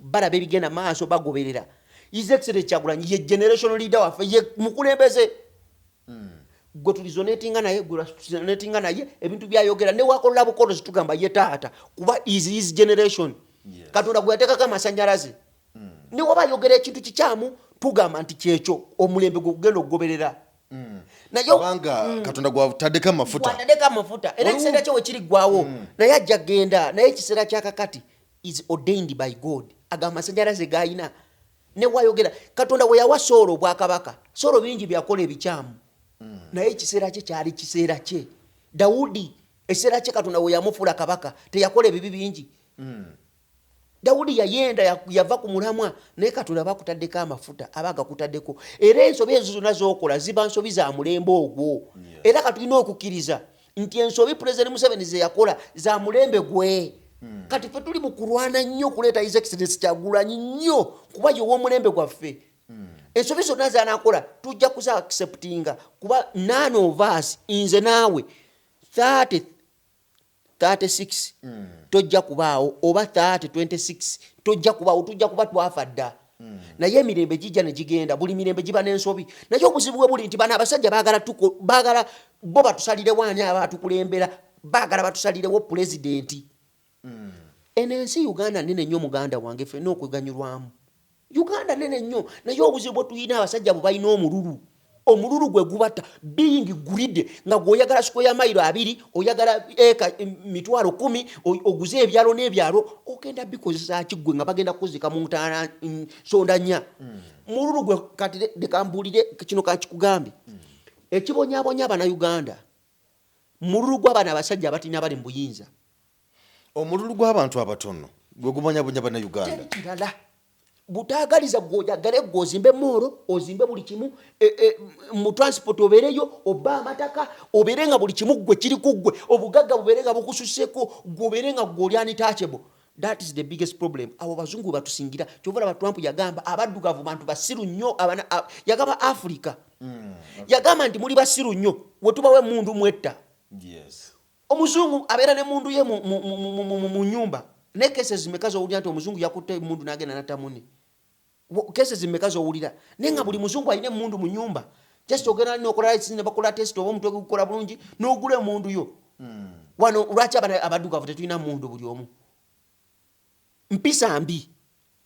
S1: balaba ebigenda maaso bagoberera His Excellency Kyagulanyi ye generational leader waffe ye mukulembeze gwe tulizonetinga naye ebintu byayogera ne wakola bukolozi tugamba ye taata kuba his generation Katonda gwe yateekako amasanyalaze ne waba yogera ekintu kikyamu tugamba nti kyekyo omulembe gwe kugenda okugoberera naye
S2: kubanga Katonda gwataddeko
S1: amafuta era ekiseera kye wekiri ggwawo naye ajja genda naye ekiseera kyakakati is ordained by God agamba amasanyalaze gayina ne wayogera Katonda we yawa Soolo Bwakabaka Soolo bingi byakola ebikyamu naye ekiseera kye kyali kiseera kye Dawudi ekiseera kye Katonda we yamufuula kabaka teyakola ebibi bingi Dawudi yayenda yava ku mulamwa naye Katonda bakutaddeko amafuta abagakutaddeko era ensobi ezo zonna z'okola ziba nsobi za mulembe ogwo era katulina okukkiriza nti ensobi President Museveni ze yakola za mulembe gwe kati ffe tuli mu kulwana nnyo okuleeta His Excellency Kyagulanyi nnyo kuba ye w'omulembe gwaffe ensobi zonna zanakola tujja kuza acceptinga kuba none of us nze naawe 36 tojja kubaawo oba 26 tojja kubaawo tujja kuba twafa dda naye emirembe gijja ne gigenda buli mirembe giba n'ensobi naye obuzibu bwe buli nti bano abasajja baagala bo batusalire ani abatukulembera baagala batusalirewo pulezidenti eno ensi Uganda nene nnyo muganda wange ffenna okweganyulwamu Uganda nene nnyo naye obuzibu bwe tulina abasajja bwe balina omululu gwe gubata being greedy nga gwoyagala siko ya mailo 2 oyagala eka mitwalo 10 oguze ebyalo n'ebyalo ogenda bikozesa kigwe nga bagenda kuzika mu ntana sondanya mululu gwe kati dekambulire kino kakikugambe ekibonyabonya abana Uganda mululu gw'abana abasajja abatina bali mu buyinza
S2: omululu gw'abantu abatono gwe gubonya bana Uganda
S1: butagaliza gwojagale gwozimbe moro ozimbe buli kimu mu transport obereyo oba amataka oberenga buli kimu gwe kiri kugwe obugagga buberenga bukususeko gwoberenga gwoli untouchable. That is the biggest problem. Abo bazungu batusingira kyovula ba Trump yagamba abaddugavu bantu basiru nnyo abana yagamba Africa yagamba nti muri basiru nnyo wetubawe mundu mwetta.
S2: Yes.
S1: Omuzungu abera ne mundu ye mu nyumba ne cases zimekazo owulira nti omuzungu yakutte mundu nagenda natamuni cases zimekazo owulira nenga buli muzungu ayine mundu mu nyumba just ogenda n'okola ne bakola test oba omuntu okukola bulungi n'ogula mundu yo wano lwaki abaddugavu tetulina mundu buli omu mpisa mbi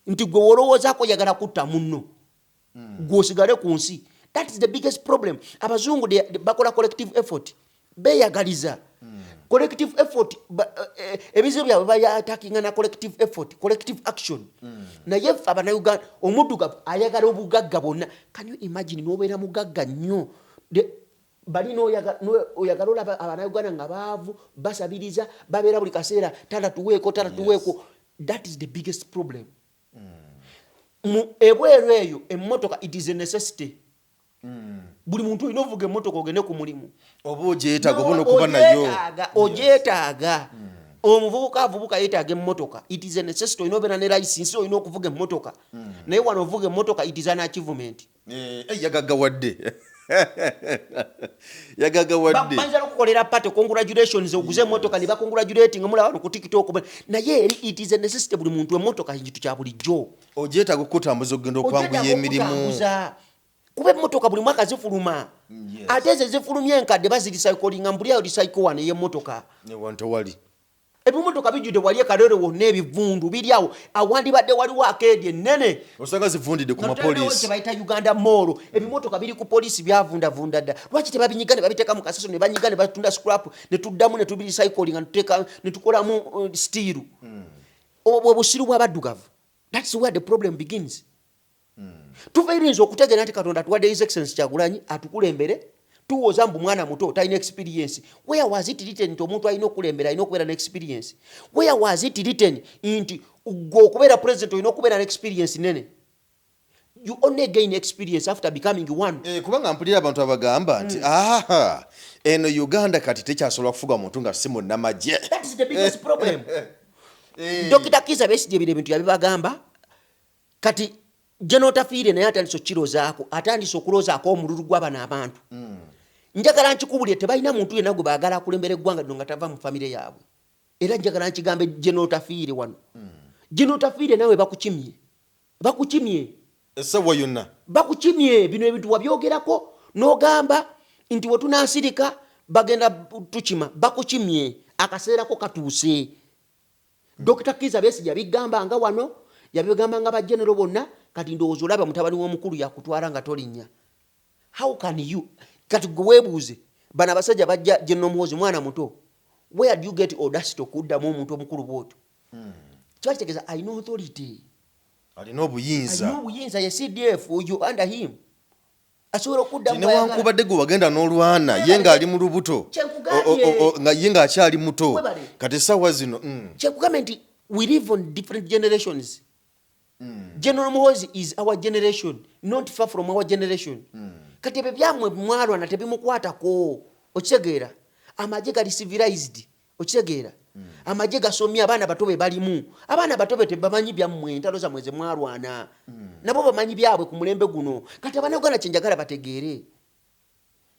S1: nti gwe wolowoozaako yagala kutta munno gw'osigale ku nsi. That is the biggest problem. Abazungu bakola collective effort beeyagaliza collective effort ebizibu byabwe bayatakinga na collective effort, collective action. Naye ffe Abannayuganda omuddugavu ayagala obugagga bwonna. Can you imagine n'obeera mugagga nnyo bali n'oyagala olaba Abannayuganda nga baavu basabiriza babeera buli kaseera talatuweeko. That is the biggest problem. Ebweru eyo emmotoka it is a necessity. Buli muntu olina ovuga emmotoka ogende ku mulimu.
S2: Oba ogyetaaga oba n'okuba nayo.
S1: Ogyetaaga. Omuvubuka avubuka yeetaaga emmotoka. It is a necessity. Olina obeera ne license olina okuvuga emmotoka. Naye wano ovuga emmotoka it is an achievement.
S2: Yagagawadde. Yagagawadde.
S1: Banza okukolera pate congratulations oguze emmotoka ne bakongratulating mulaba ku TikTok. Naye it is a necessity buli muntu emmotoka kintu kya bulijjo.
S2: Ogyetaaga okutambuza ogenda okwanguya emirimu.
S1: Kuba emmotoka buli mwaka zifuluma. Ate ezo zifulumye enkadde baziricyclinga mbuli ayo recycle wane y'emmotoka.
S2: Ne wanto wali.
S1: Ebimotoka bijjudde wali ekalere wonna ebivundu biri awo awandibadde waliwo akeedi ennene.
S2: Osanga zivundidde ku mapoliisi.
S1: Kye bayita Uganda Mall. Ebimotoka biri ku poliisi byavundavunda dda. Lwaki tebabinyiga ne babiteeka mu kasaso ne banyiga ne batunda scrap ne tuddamu ne tubiricyclinga ne tukolamu steel. Obwo busiru bw'abaddugavu. That's where the problem begins. Tuveerinza okutegeera nti Katonda atuwadde His Excellency Kyagulanyi atukulembere tuwoza mbu mwana muto talina experience. Where was it written nti omuntu alina okulembera alina okubeera ne experience? Where was it written nti okubeera president olina okubeera ne experience nene? You only gain experience after becoming one.
S2: Kubanga mpulira abantu abagamba nti eno Uganda kati tekyasobola kufuga muntu nga si munnamagye.
S1: That is the biggest problem. Dr. Kizza Besigye bino ebintu yabibagamba kati General Otafiire naye atandise okkirozaako atandise okulozaako omululu gw'abana abantu. Njagala nkikubulire tebalina muntu yenna gwe baagala akulembera eggwanga lino nga tava mu famire yaabwe. Era njagala nkigambe General Otafiire wano. General Otafiire nawe bakukimye.
S2: Essaawa yonna.
S1: Bakukimye bino ebintu wabyogerako n'ogamba nti we tunaasirika bagenda tukima. Bakukimye akaseerako katuuse. Dr. Kizza Besigye yabigamba nga wano yabigamba nga bajenero bonna kati ndowooza olaba mutabani w'omukulu yakutwala nga tolinnya. How can you kati gwebuuze bana abasajja bajja General Muhoozi mwana muto. Where do you get audacity okuddamu omuntu omukulu bw'otyo? Kiba kitegeeza alina authority.
S2: Alina obuyinza.
S1: Ye CDF you under him. Asobola okuddamu.
S2: Newankubadde gwe wagenda n'olwana ye ng'ali mu lubuto. Nga ye ng'akyali muto. Kati essaawa zino.
S1: Kyekugambye nti we live on different generations. General Muhoozi is our generation, not far from our generation. Kati ebyo byamwe mwalwana tebimukwatako. Okitegeera amagye gali civilized. Okitegeera amagye gasomye abaana bato be balimu. Abaana bato be tebamanyi byammwe entalo zammwe ze mwalwana. Nabo bamanyi byabwe ku mulembe guno. Kati Abannayuganda kye njagala bategeere.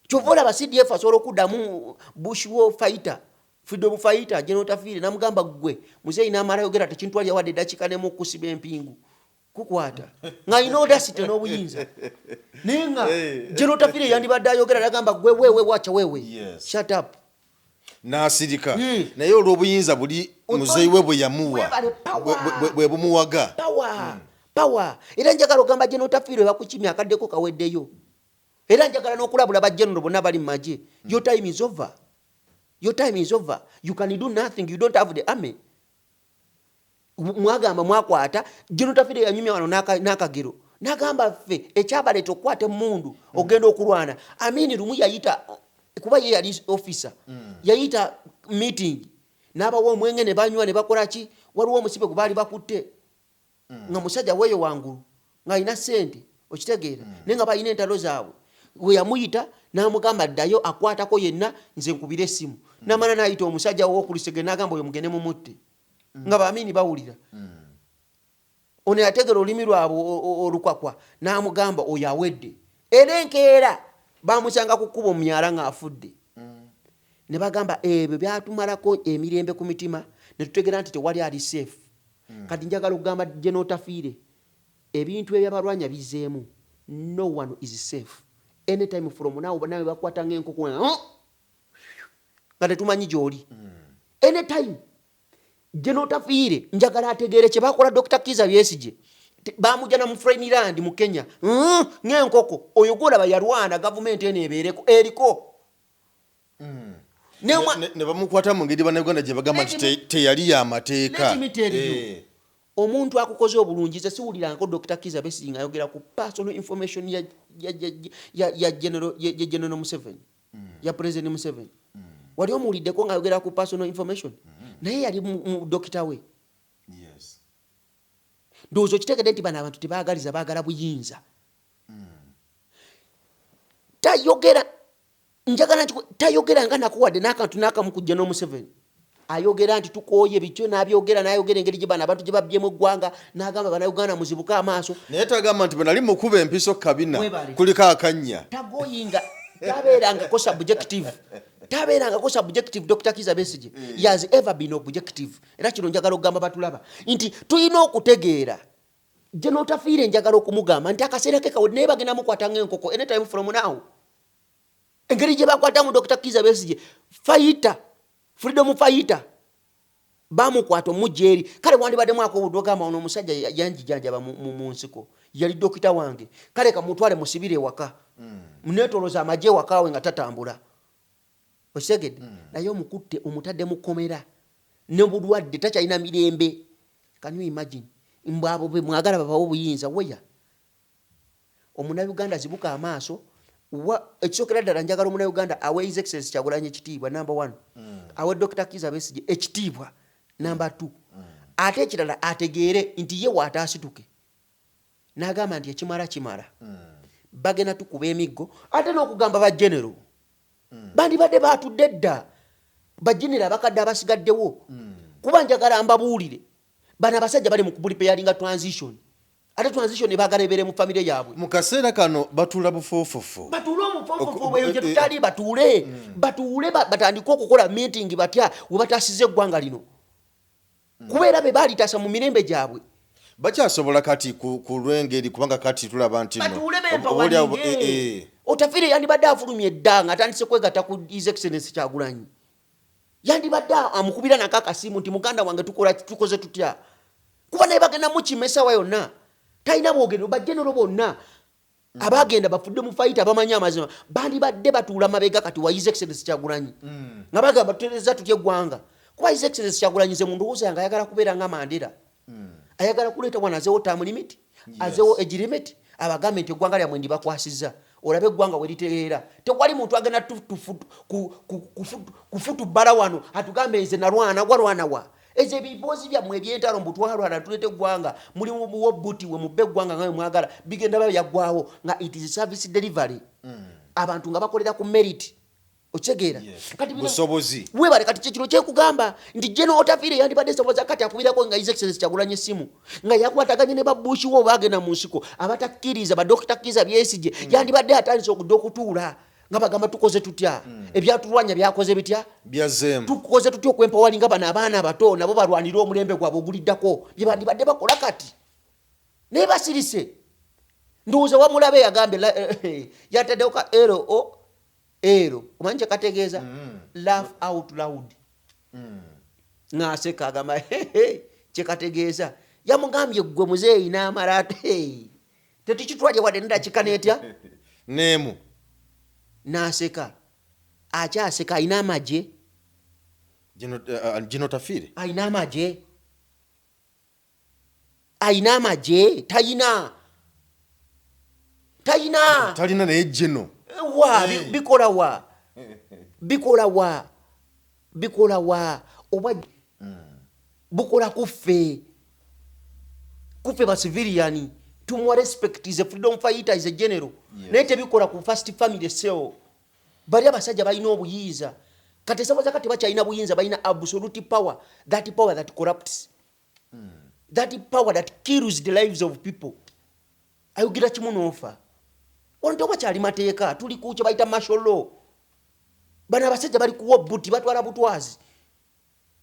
S1: Kyova olaba CDF asobola okuddamu bush war fighter. Freedom fighter General Otafiire namugamba gwe muzeeyi n'amala yogera tekintwali yawadde eddakiika n'emu okusiba empingu kukwata nga alina audacity n'obuyinza naye nga General Otafiire yandibadde ayogera nagamba gwe wewe wacha wewe shut up
S2: n'asirika naye olw'obuyinza buli muzeeyi we bwe yamuwa bwe bumuwaga
S1: power era njagala ogamba General Otafiire bakukimya akaddeko kaweddeyo era njagala n'okulabula bajjenero bonna bali mu magye. Your time is over. Your time is over. You can do nothing. You don't have the army. Mwagamba mwakwata General Otafiire yanyumya wano n'akagero. Nagamba ffe ekyabaleeta okukwata emmundu ogenda okulwana. Amini lumu yayita kuba ye yali officer. Yayita meeting. N'abawa omwenge ne banywa ne bakola ki? Waliwo omusibe gwe baali bakutte. Nga musajja weeyo wangulu. Nga alina ssente. Okitegeera. Naye nga balina entalo zaabwe. We yamuyita n'amugamba ddayo akwatako yenna nze nkubira essimu. N'amala n'ayita omusajja w'okulisege n'agamba oyo mugende mumutte. Nga baamini bawulira. Ono yategera olulimi lwabwe olukwakwa n'amugamba oyo awedde. Era enkeera baamusanga ku kkubo mumyala ng'afudde. Ne bagamba ebyo byatumalako emirembe ku mitima ne tutegera nti tewali ali safe. Kati njagala okugamba General Otafiire ebintu ebyabalwanya bizeemu. No one is safe. Anytime from now nawe bakwata ng'enkoko nga tetumanyi gy'oli. Anytime Gye Otafiire njagala ategeere kye bakola Dr. Kireese Ettabu bamujja na mu Friendland mu Kenya ng'enkoko oyo gwolaba yalwana gavumenti eno ebeereko eriko
S2: ne bamukwata mu ngeri bannayuganda gye bagamba nti teyali y'amateeka.
S1: Omuntu akukoze obulungi ze siwulirangako Dr. Kireese Ettabu ng'ayogera ku personal information ya General Museveni ya President Museveni. Wali omuwuliddeko ng'ayogera ku personal information naye yali mu dokita we. Ndowooza kitegedde nti bano abantu tebaagaliza baagala buyinza. Tayogera nga nakuwadde n'akantu n'akamu ku General Museveni. Ayogera nti tukooye bityo n'abyogera n'ayogera engeri gye bano abantu gye babbyemu eggwanga n'agamba bannayuganda muzibuke amaaso.
S2: Naye tagamba nti bwe nali mukuba empiso kabina kuliko akannya.
S1: Tagoyinga tabeerangako subjective. Tabeerangako subjective. Dr. Kireese Ettabu he has ever been objective. Era kino njagala okugamba batulaba nti tulina okutegeera gye Otafiire njagala okumugamba nti akaseera ke kawedde naye bagenda mukwata ng'enkoko anytime from now. Engeri gye bakwatamu Dr. Kireese Ettabu fighter, freedom fighter, bamukwata omujja eri kale wandibaddemu akobudde ogamba ono omusajja yanjijanjaba mu nsiko yali dokita wange kale kamutwale musibire ewaka munetoloza amagye ewakaawe nga tatambula. Osegedde naye omukutte omutadde mu kkomera ne bulwadde takyalina mirembe. Can you imagine? Mbwabo be mwagala babawo obuyinza weya omunayuganda zibuka amaaso. Ekisookera ddala njagala omunayuganda awe His Excellency Kyagulanyi ekitiibwa number 1 awe Dr. Kireese Ettabu ekitiibwa number 2 ate ekirala ategeere nti ye waataasituke n'agamba nti ekimala bagenda tukuba emiggo ate n'okugamba ba general bandibadde baatudde dda bajenera abakadde abasigaddewo kuba njagala mbabuulire bano abasajja bali mu kubulipeyalinga transition ate transition ebaagala ebeere mu famire yaabwe.
S2: Mu kaseera kano batuula bufoofofo.
S1: Batuule omufoofofo eyo gye tutali batuule batandike okukola meeting batya we bataasiza eggwanga lino kubeera be baalitaasa mu mirembe gyabwe.
S2: Bakyasobola kati ku lw'engeri kubanga kati tulaba nti
S1: batuule bempawalinge. Otafiire yandibadde afulumye dda ng'atandise kwegatta ku His Excellency Kyagulanyi. Yandibadde amukubira nako akasimu nti muganda wange tukoze tutya kuba naye bagenda mukimesa wa yonna talina bwogero bajjenero bonna abagenda bafudde mu fight abamanyi amazima bandibadde batuula mabega kati wa His Excellency Kyagulanyi nga bagamba tutereza tutya eggwanga kuba His Excellency Kyagulanyi ze mu ndowooza yange ayagala kubeera nga Mandela. Ayagala kuleeta wana azeewo term limit azeewo age limit abagambe nti eggwanga lyamwe ndibakwasizza olabe eggwanga we litereera tewali muntu agenda kufutubbala wano atugambe nze nalwana walwana wa ezo ebiboozi byammwe ebyentalo mbutwalwana tuleete eggwanga mulimu buwobuti we mubbe eggwanga nga we mwagala bigenda bayaggwawo nga it is service delivery abantu nga bakolera ku merit. Ochegeera
S2: kati busobozi
S1: webale kati kino kyekugamba nti General Otafiire yandibadde soboza kati akubirako nga His Excellency Kyagulanyi essimu nga yakwataganye ne babushi wo bagenda mu nsiko abatakkiriza ba Dr. Kireese Ettabu yandibadde atandise okudde okutuula nga bagamba tukoze tutya ebyatulwanya byakoze bitya
S2: byazeemu
S1: tukoze tutya okwempawali bano abaana abato nabo balwanira omulembe gwabwe oguliddako bye bandibadde bakola kati naye basirise ndowooza wamulabe yagambe yataddewo ka ero omanyi kyekategeeza laugh out loud n'aseka agamba kyekategeeza yamugambye gwe muzeeyi n'amala tetukitwalye wadde nedakika neetya
S2: neemu
S1: n'aseka akyaseka alina amagye
S2: Gino Otafiire
S1: alina amagye talina
S2: naye Gino
S1: bikola wa oba bukola kuffe ba civilian tumwa respect is a freedom fighter is a general naye tebikola ku first family cell bali abasajja balina obuyinza kati sabaza kati bakyalina buyinza balina absolute power that corrupts that power that kills the lives of people ayugira kimunofa onto bakyali mateeka tuli ku kye bayita martial law bana abasajja bali kuwa buti batwala butwazi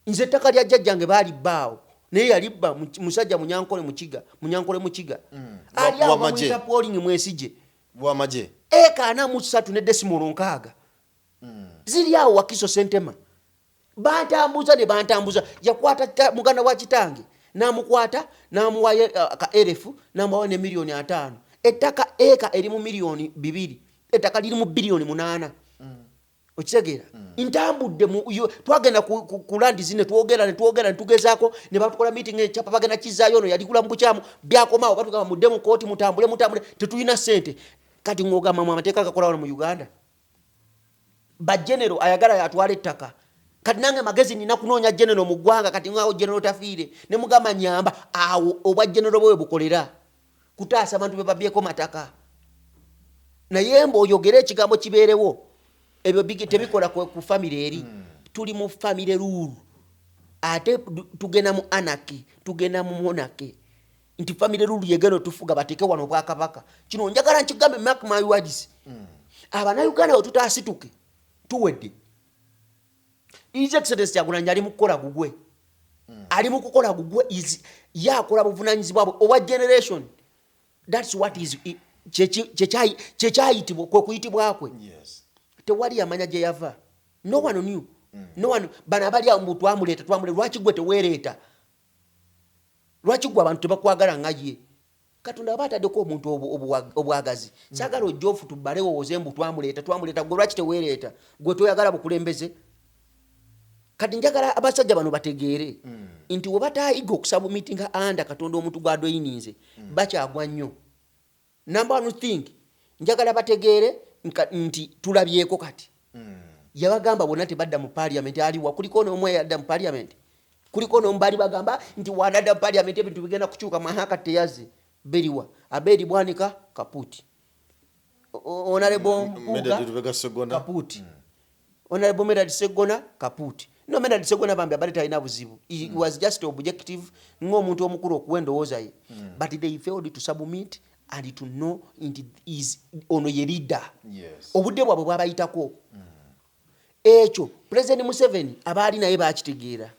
S1: nze ttaka lya jjajjange baali bbaawo naye yalibba musajja munyankole mukiga ali awo bamuyita polling mwesije
S2: bwamagye
S1: eka 43 ne decimal 6 ziri awo Wakiso Sentema bantambuza ne bantambuza yakwata muganda wa kitange namukwata namuwaye ka erefu namuwaye ne milioni 5 ettaka eka eri mu milioni 2 ettaka liri mu bilioni 8 okitegeera ntambudde twagenda ku land zine twogera ne tugezaako ne batukola meeting ekyapa bagenda kizaayo ono yaligula mu bukyamu byakomawo batugamba mudde mu kooti mutambule tetulina ssente kati ng'ogamba mu amateeka gakola wano mu Uganda ba general ayagala yatwala ettaka kati nange Magezi nina kunoonya general mu ggwanga kati ngaawo general Otafiire ne mugamba nyamba awo obwa general bwe bukolera kutaasa abantu be babyeko mataka naye mboyogera ekigambo kibeerewo ebyo tebikola ku family eri tuli mu family rule ate tugenda mu anarchy tugenda mu monarchy nti family rule yegeno tufuga bateke wano bwakabaka kino njagala nkigambe mark my words abana Uganda tutaasituke tuwedde His Excellency yagunanya ali mukola gugwe ali mukukola gugwe is yakola buvunanyizibwa bwe owa generation that's what is chechayitibwa kwe kuyitibwakwe tewali amanya gye yava no one knew no one bana bali ambu twamuleta lwaki gwe tewereeta lwaki gwe abantu tebakwagala ngaye Katonda batadeko omuntu obwagazi sagala ojofu tubalewo ozembu twamuleta gwe lwaki tewereeta gwe toyagala bukulembeze kati njagala abasajja bano bategeere nti we bataayiga okusaba meeting anda Katonda omuntu gwado yininze bakyagwa nnyo number one thing njagala bategeere nti tulabyeko kati yabagamba bonna tebadda mu parliament aliwa kuliko n'omwe yadda mu parliament kuliko n'ombali bagamba nti wanadda mu parliament ebintu bigenda kukyuka mahaka teyaze beriwa abedi bwanika kaputi honorable kaputi honorable Medad Segona kaputi no Medad Segona bambi abali talina buzibu he was just objective ng'omuntu omukulu okuwendowooza ye but they failed to submit and to know it is ono ye leader obudde bwabwe bwabayitako ekyo President Museveni abaali naye bakitegeera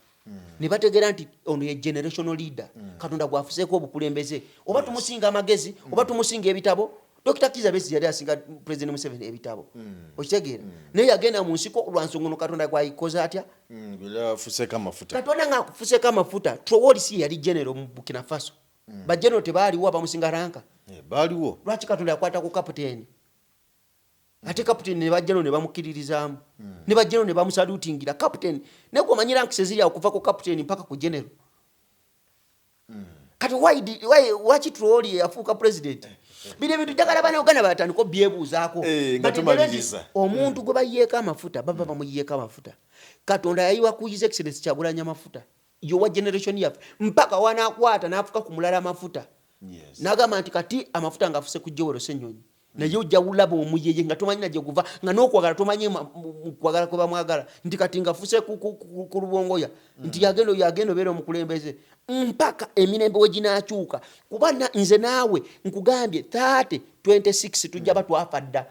S1: ne bategeera nti ono ye generational leader Katonda gwafuseeko obukulembeze oba tumusinga amagezi oba tumusinga ebitabo Dr. Kiza Besi yali asinga President Museveni ebitabo okitegeera naye yagenda mu nsiko lwansongono Katonda gwayikoza atya
S2: bilafuseka amafuta
S1: Katonda ng'akufuseka amafuta Trowolisi yali general mu Burkina Faso ba general tebaaliwo abamusinga ranka
S2: baaliwo
S1: lwaki Katonda yakwata ku captain ate captain ne bajjano ne bamukiririzaamu ne bajjano ne bamusalutingira captain ne gwomanyi ranks eziri okuva ku captain mpaka ku general kati why Trowoli yafuuka president bile bintu jagala bana Uganda batandiko byebuuzaako
S2: ngatumaliriza
S1: omuntu gwe bayiyeeko amafuta baba bamuyiyeeko amafuta Katonda yayiwa ku His Excellency Kyagulanyi amafuta yowa generation yaffe mpaka wanaakwata n'afuka ku mulala amafuta nagamba nti kati amafuta ngafuse ku Jowero Ssenyonyi naye ojja wulaba omuyeye nga tomanyi na gye guva nga n'okwagala tomanyi kwagala kwe bamwagala nti kati ngafuse ku lubongoya nti yagenda obeera omukulembeze mpaka emirembe we ginaakyuka kuba nze naawe nkugambye 26 tujja batwafa dda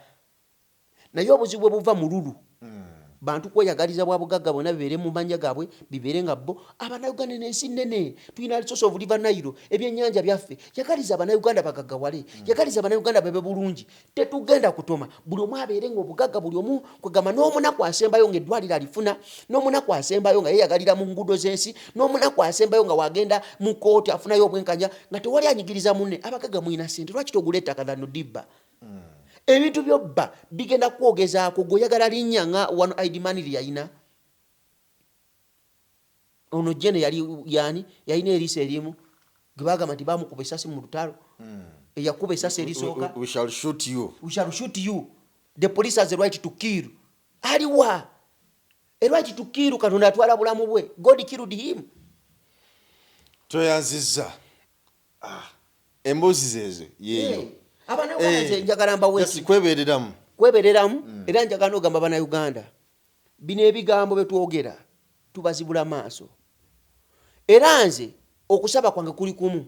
S1: naye obuzibu bwe buva mu lulu bantu kweyagaliza bwa bugagga bonna bibeere mu manja gaabwe bibeere nga bo Abannayuganda n'ensi nnene tulina resource of river Nile ebyennyanja byaffe yagaliza Abannayuganda bagaggawale yagaliza Abannayuganda bebe bulungi tetugenda kutoma buli omu abeere ng'obugagga buli omu kwegamba n'omunaku asembayo ng'eddwaliro alifuna n'omunaku asembayo nga yeeyagalira mu nguudo z'ensi n'omunaku asembayo nga wagenda mu kooti afunayo obwenkanya nga tewali anyigiriza munne abagagga mulina ssente lwaki togula ettaka lano dibba ebintu byobba bigenda kwogezaako goyagala linnya nga wano ID maniri yayina ono jene yali yayina eriisa erimu gwe bagamba nti bamukuba essasi mu lutalo eyakuba essasi erisooka
S2: we shall shoot you
S1: the police has the right to kill aliwa a right to kill Katonda atwala bulamu bwe God killed him
S2: toyanziza embuzi zezo yeyo
S1: abana Uganda njagala mbawezi kwebereramu era njagala n'ogamba abana Uganda bino ebigambo betwogera tubazibula maaso era nze okusaba kwange kuli kumu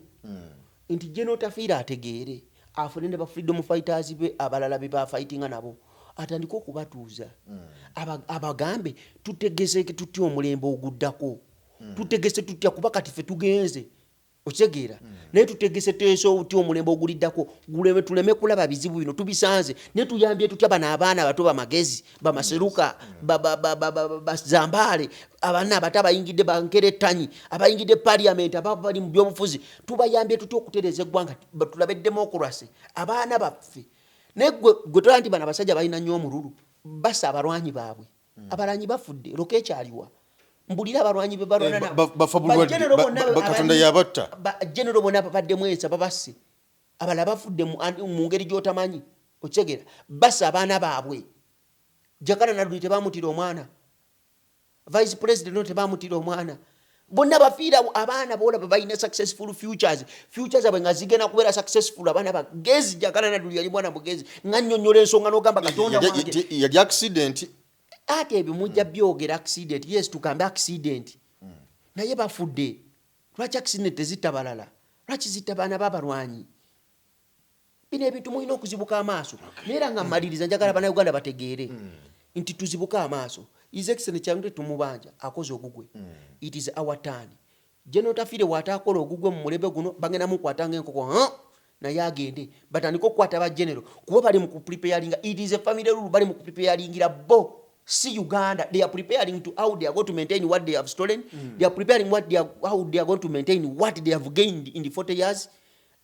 S1: nti General Otafiire ategeere afune ne ba freedom fighters be abalala be bafightinga nabo atandika okubatuuza abagambe tutegese tutya omulembe oguddako tutegese tutya kuba kati ffe tugenze Ochegeera naye tutegese teeso uti omulembe oguliddako guleme tuleme kulaba bizibu bino tubisanze ne tuyambye tutya bana abaana bato bamagezi bamaseruka bazambale abaana abato abayingidde bankere ettanyi abayingidde parliament abali mu byobufuzi tubayambye tutya okutereeza eggwanga tulabe democracy abaana baffe naye gwe tola nti bano abasajja balina nnyo omululu basa abalwanyi baabwe abalanyi bafudde roka ekyaliwa mbulira abalwanyi be balwana
S2: Katonda yabatta
S1: general bonna babaddemu ensa babasse abala bafudde mu ngeri gy'otamanyi okyegera basa abaana baabwe Jakana Naduli tebamutira omwana vice president no tebamutira omwana bonna bafiira abaana bola babayina successful futures abwe nga zigenda kubeera successful abaana bagezi Jakana Naduli yali mwana mugezi nga nnyonnyola ensonga n'ogamba Katonda wange
S2: yali accident
S1: ate ebimujja byogera accident yes tukambe accident naye bafudde lwaki accident ezita balala lwaki zita baana b'abalwanyi bino ebintu mulina okuzibuka amaaso naye nga mmaliriza njagala bana Uganda bategeere nti tuzibuka amaaso His Excellency Kyangwe tumubanja akoze ogugwe it is our turn General Otafiire watakola ogugwe mu mulebe guno bagenda mu kwatanga enkoko naye agende batandika okukwata ba general kuba bali mu kupreparing it is a family rule bali mu kupreparingira bo see Uganda they are preparing to how they are going to maintain what they have stolen they are preparing how they are going to maintain what they have gained in the 40 years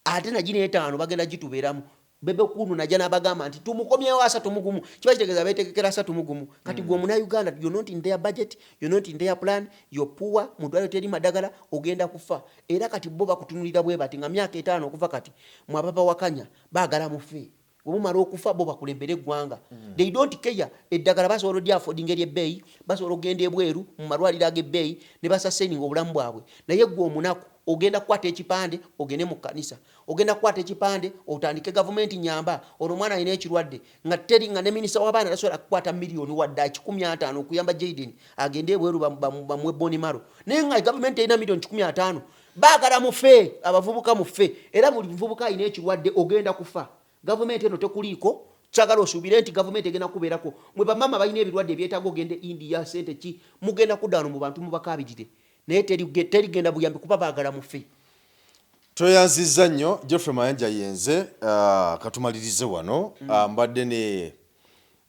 S1: ate na jine etaano bagenda gitubeeramu bebe kunu na jana bagamba nti tumukomyewo asatu mugumu kiba kitegeeza beetekekera asatu mugumu kati gwe muna Uganda you're not in their budget you're not in their plan you're poor mudwalo teri madagala ogenda kufa era kati bo bakutunulira bwe bati nga myaka 5 okuva kati mwababa wakanya baagala mufe omumala okufa bo bakulembere eggwanga they don't care eddagala basobola odya affording eri ebbeeyi basobola ogenda ebweru mu malwaliro ag'ebbeeyi ne basasaininga obulamu bwabwe naye gwe omunaku ogenda kukwata ekipande ogende mu kkanisa ogenda kukwata ekipande otandike gavumenti nyamba olwo omwana alina ekirwadde nga teri nga ne minisita w'abaana tasobola kukwata miliyoni wadde 15 okuyamba Jaden agende ebweru bamwe Bonimaro naye nga gavumenti erina miliyoni 15 baagala mufe abavubuka mufe era buli muvubuka alina ekirwadde ogenda kufa gavumenti eno tekuliiko kyagala osuubire nti gavumenti egenda kubeerako mwe bamama balina ebirwadde ebyetaaga ogende India sente ki mugenda kuddaano mu bantu mubakabirire naye terigenda buyambi kuba baagala mufe
S2: toyanzizza nnyo Geoffrey Mayanja yenze katumalirize wano mbadde ne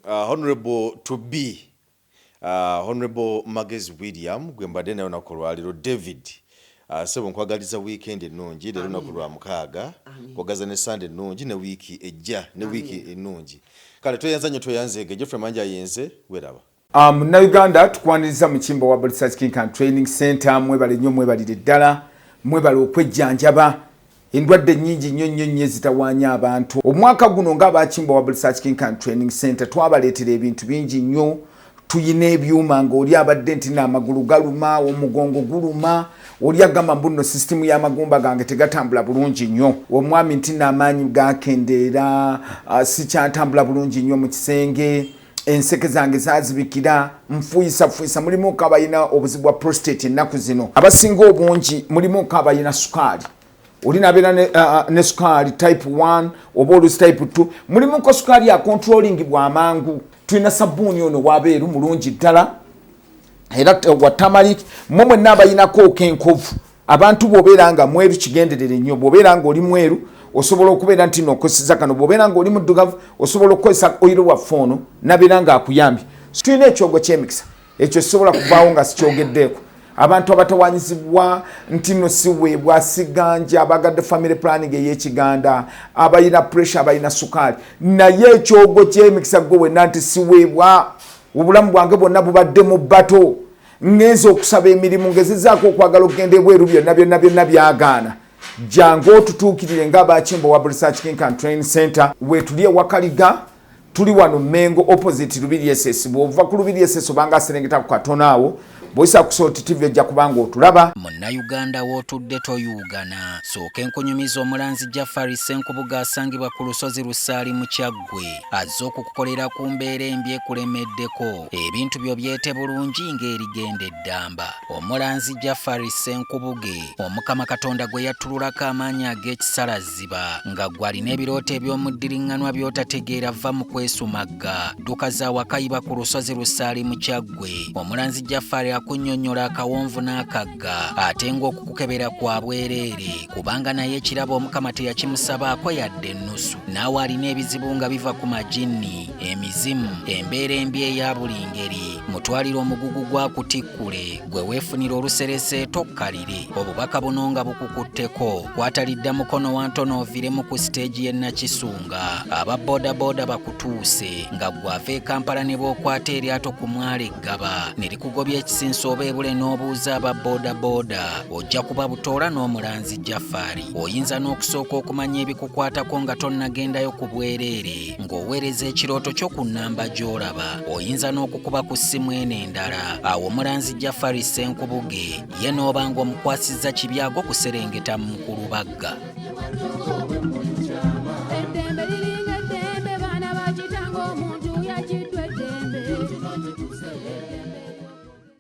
S2: honorable to be honorable Magezi William gwe mbadde nayo nako lwaliro David sebo nkwagaliza weekend ennungi leero naku lwa mukaaga kwagaza ne Sunday ennungi ne wiki ejja ne wiki ennungi kale toyanza nnyo toyanzege Geoffrey Mayanja yenze weraba
S3: na Uganda tukwaniriza mu kimbo wa Research King and Training Center mwebale nnyo mwebalire ddala mwebale okwejjanjaba endwadde nnyingi nnyo zitawaanya abantu omwaka guno ng'abakimbo wa Research King and Training Center twabaleetera ebintu bingi nnyo tuyina ebyuma ng'oli abadde nti n'amagulu galuma omugongo guluma oli agamba mbuno system y'amagumba gange tegatambula bulungi nnyo omwami nti n'amaanyi gakendeera sikyatambula bulungi nnyo mu kisenge enseke zange zazibikira nfuyisa mulimu kabayina obuzibu bwa prostate ennaku zino abasinga obungi mulimu kabayina sukaali olina abeera ne sukaali type 1 oba olusi type 2 mulimu ko sukaali ya controlling bw'amangu tulina sabbuuni ono wabeeru mulungi ddala era wa tamalik mmwe n'abayinako kenkovu abantu bw'obeera nga mweru kigenderere nnyo bw'obeera nga oli mweru osobola okubeera nti n'okoseza kano bw'obeera nga oli muddugavu osobola okukozesa oyiro waffe ono nabeera nga akuyambye tulina ekyogo ky'emikisa ekyo sisobola kuvaawo nga sikyogeddeeko abantu abatawanyizibwa nti no siweebwa siganja abagadde family planning ey'ekiganda abayina pressure abayina sukaali naye ekyogo ky'emikisa gwe wenna nti siweebwa obulamu bwange bwonna bubadde mu bato ngenza okusaba emirimu ngezizaako okwagala okugenda ebweru byonna byagaana jangu otutuukirire ng'abakimbo wa Research King and Training Center wetuli ewakaliga tuli wano Mengo opposite Lubiri SS bw'ova ku Lubiri SS obanga aserengeta ku katono awo boyisa kusoti TV ejja kubanga otulaba
S8: Munnayuganda w'otudde toyugana sooka enkunyumiza omulanzi Jafari Senkubuga asangibwa ku lusozi Lusaali mu Kyaggwe azze okukukolera ku mbeera embi ekulemeddeko ebintu byo byete bulungi ng'erigenda eddamba omulanzi Jafari Senkubuge omukama Katonda gwe yattululako amaanyi ag'ekisalaziba nga gwalina ebirooto eby'omuddiringanwa by'otategeera va mu kwesumagga dduka za wakayiba ku lusozi Lusaali mu Kyaggwe omulanzi Jafari kunnyonnyola akawonvu n'akagga ate ng'okukukebera kwa bwereere kubanga naye ekirabo Omukama teyakimusabaako yadde ennusu. Naawe alina ebizibu nga biva ku majinni, emizimu, embeera embi eya buli ngeri. Mutwalire omugugu gwa kutikkule gwe weefunira oluserese tokkalire. Obubaka buno nga bukukutteko kwatalidda mukono wa ntono oviremu ku siteegi y'e Nakisunga. Aba bodaboda bakutuuse nga gwava e Kampala ne bookwata eryato ku mwalo Eggaba ne likugobya ekisinsa oba ebule n'obuuza aba bodaboda ojja kuba butoola n'omulanzi Jafari. Oyinza n'okusooka okumanya ebikukwatako nga tonnagendayo ku bwereere ng'oweereza ekirooto kyo ku nnamba gy'olaba. Oyinza n'okukuba ku ssimu eno endala. Awo omulanzi Jafari Ssenkubuge ye n'oba ng'omukwasizza kibyago kuserengeta mu Nkulubagga.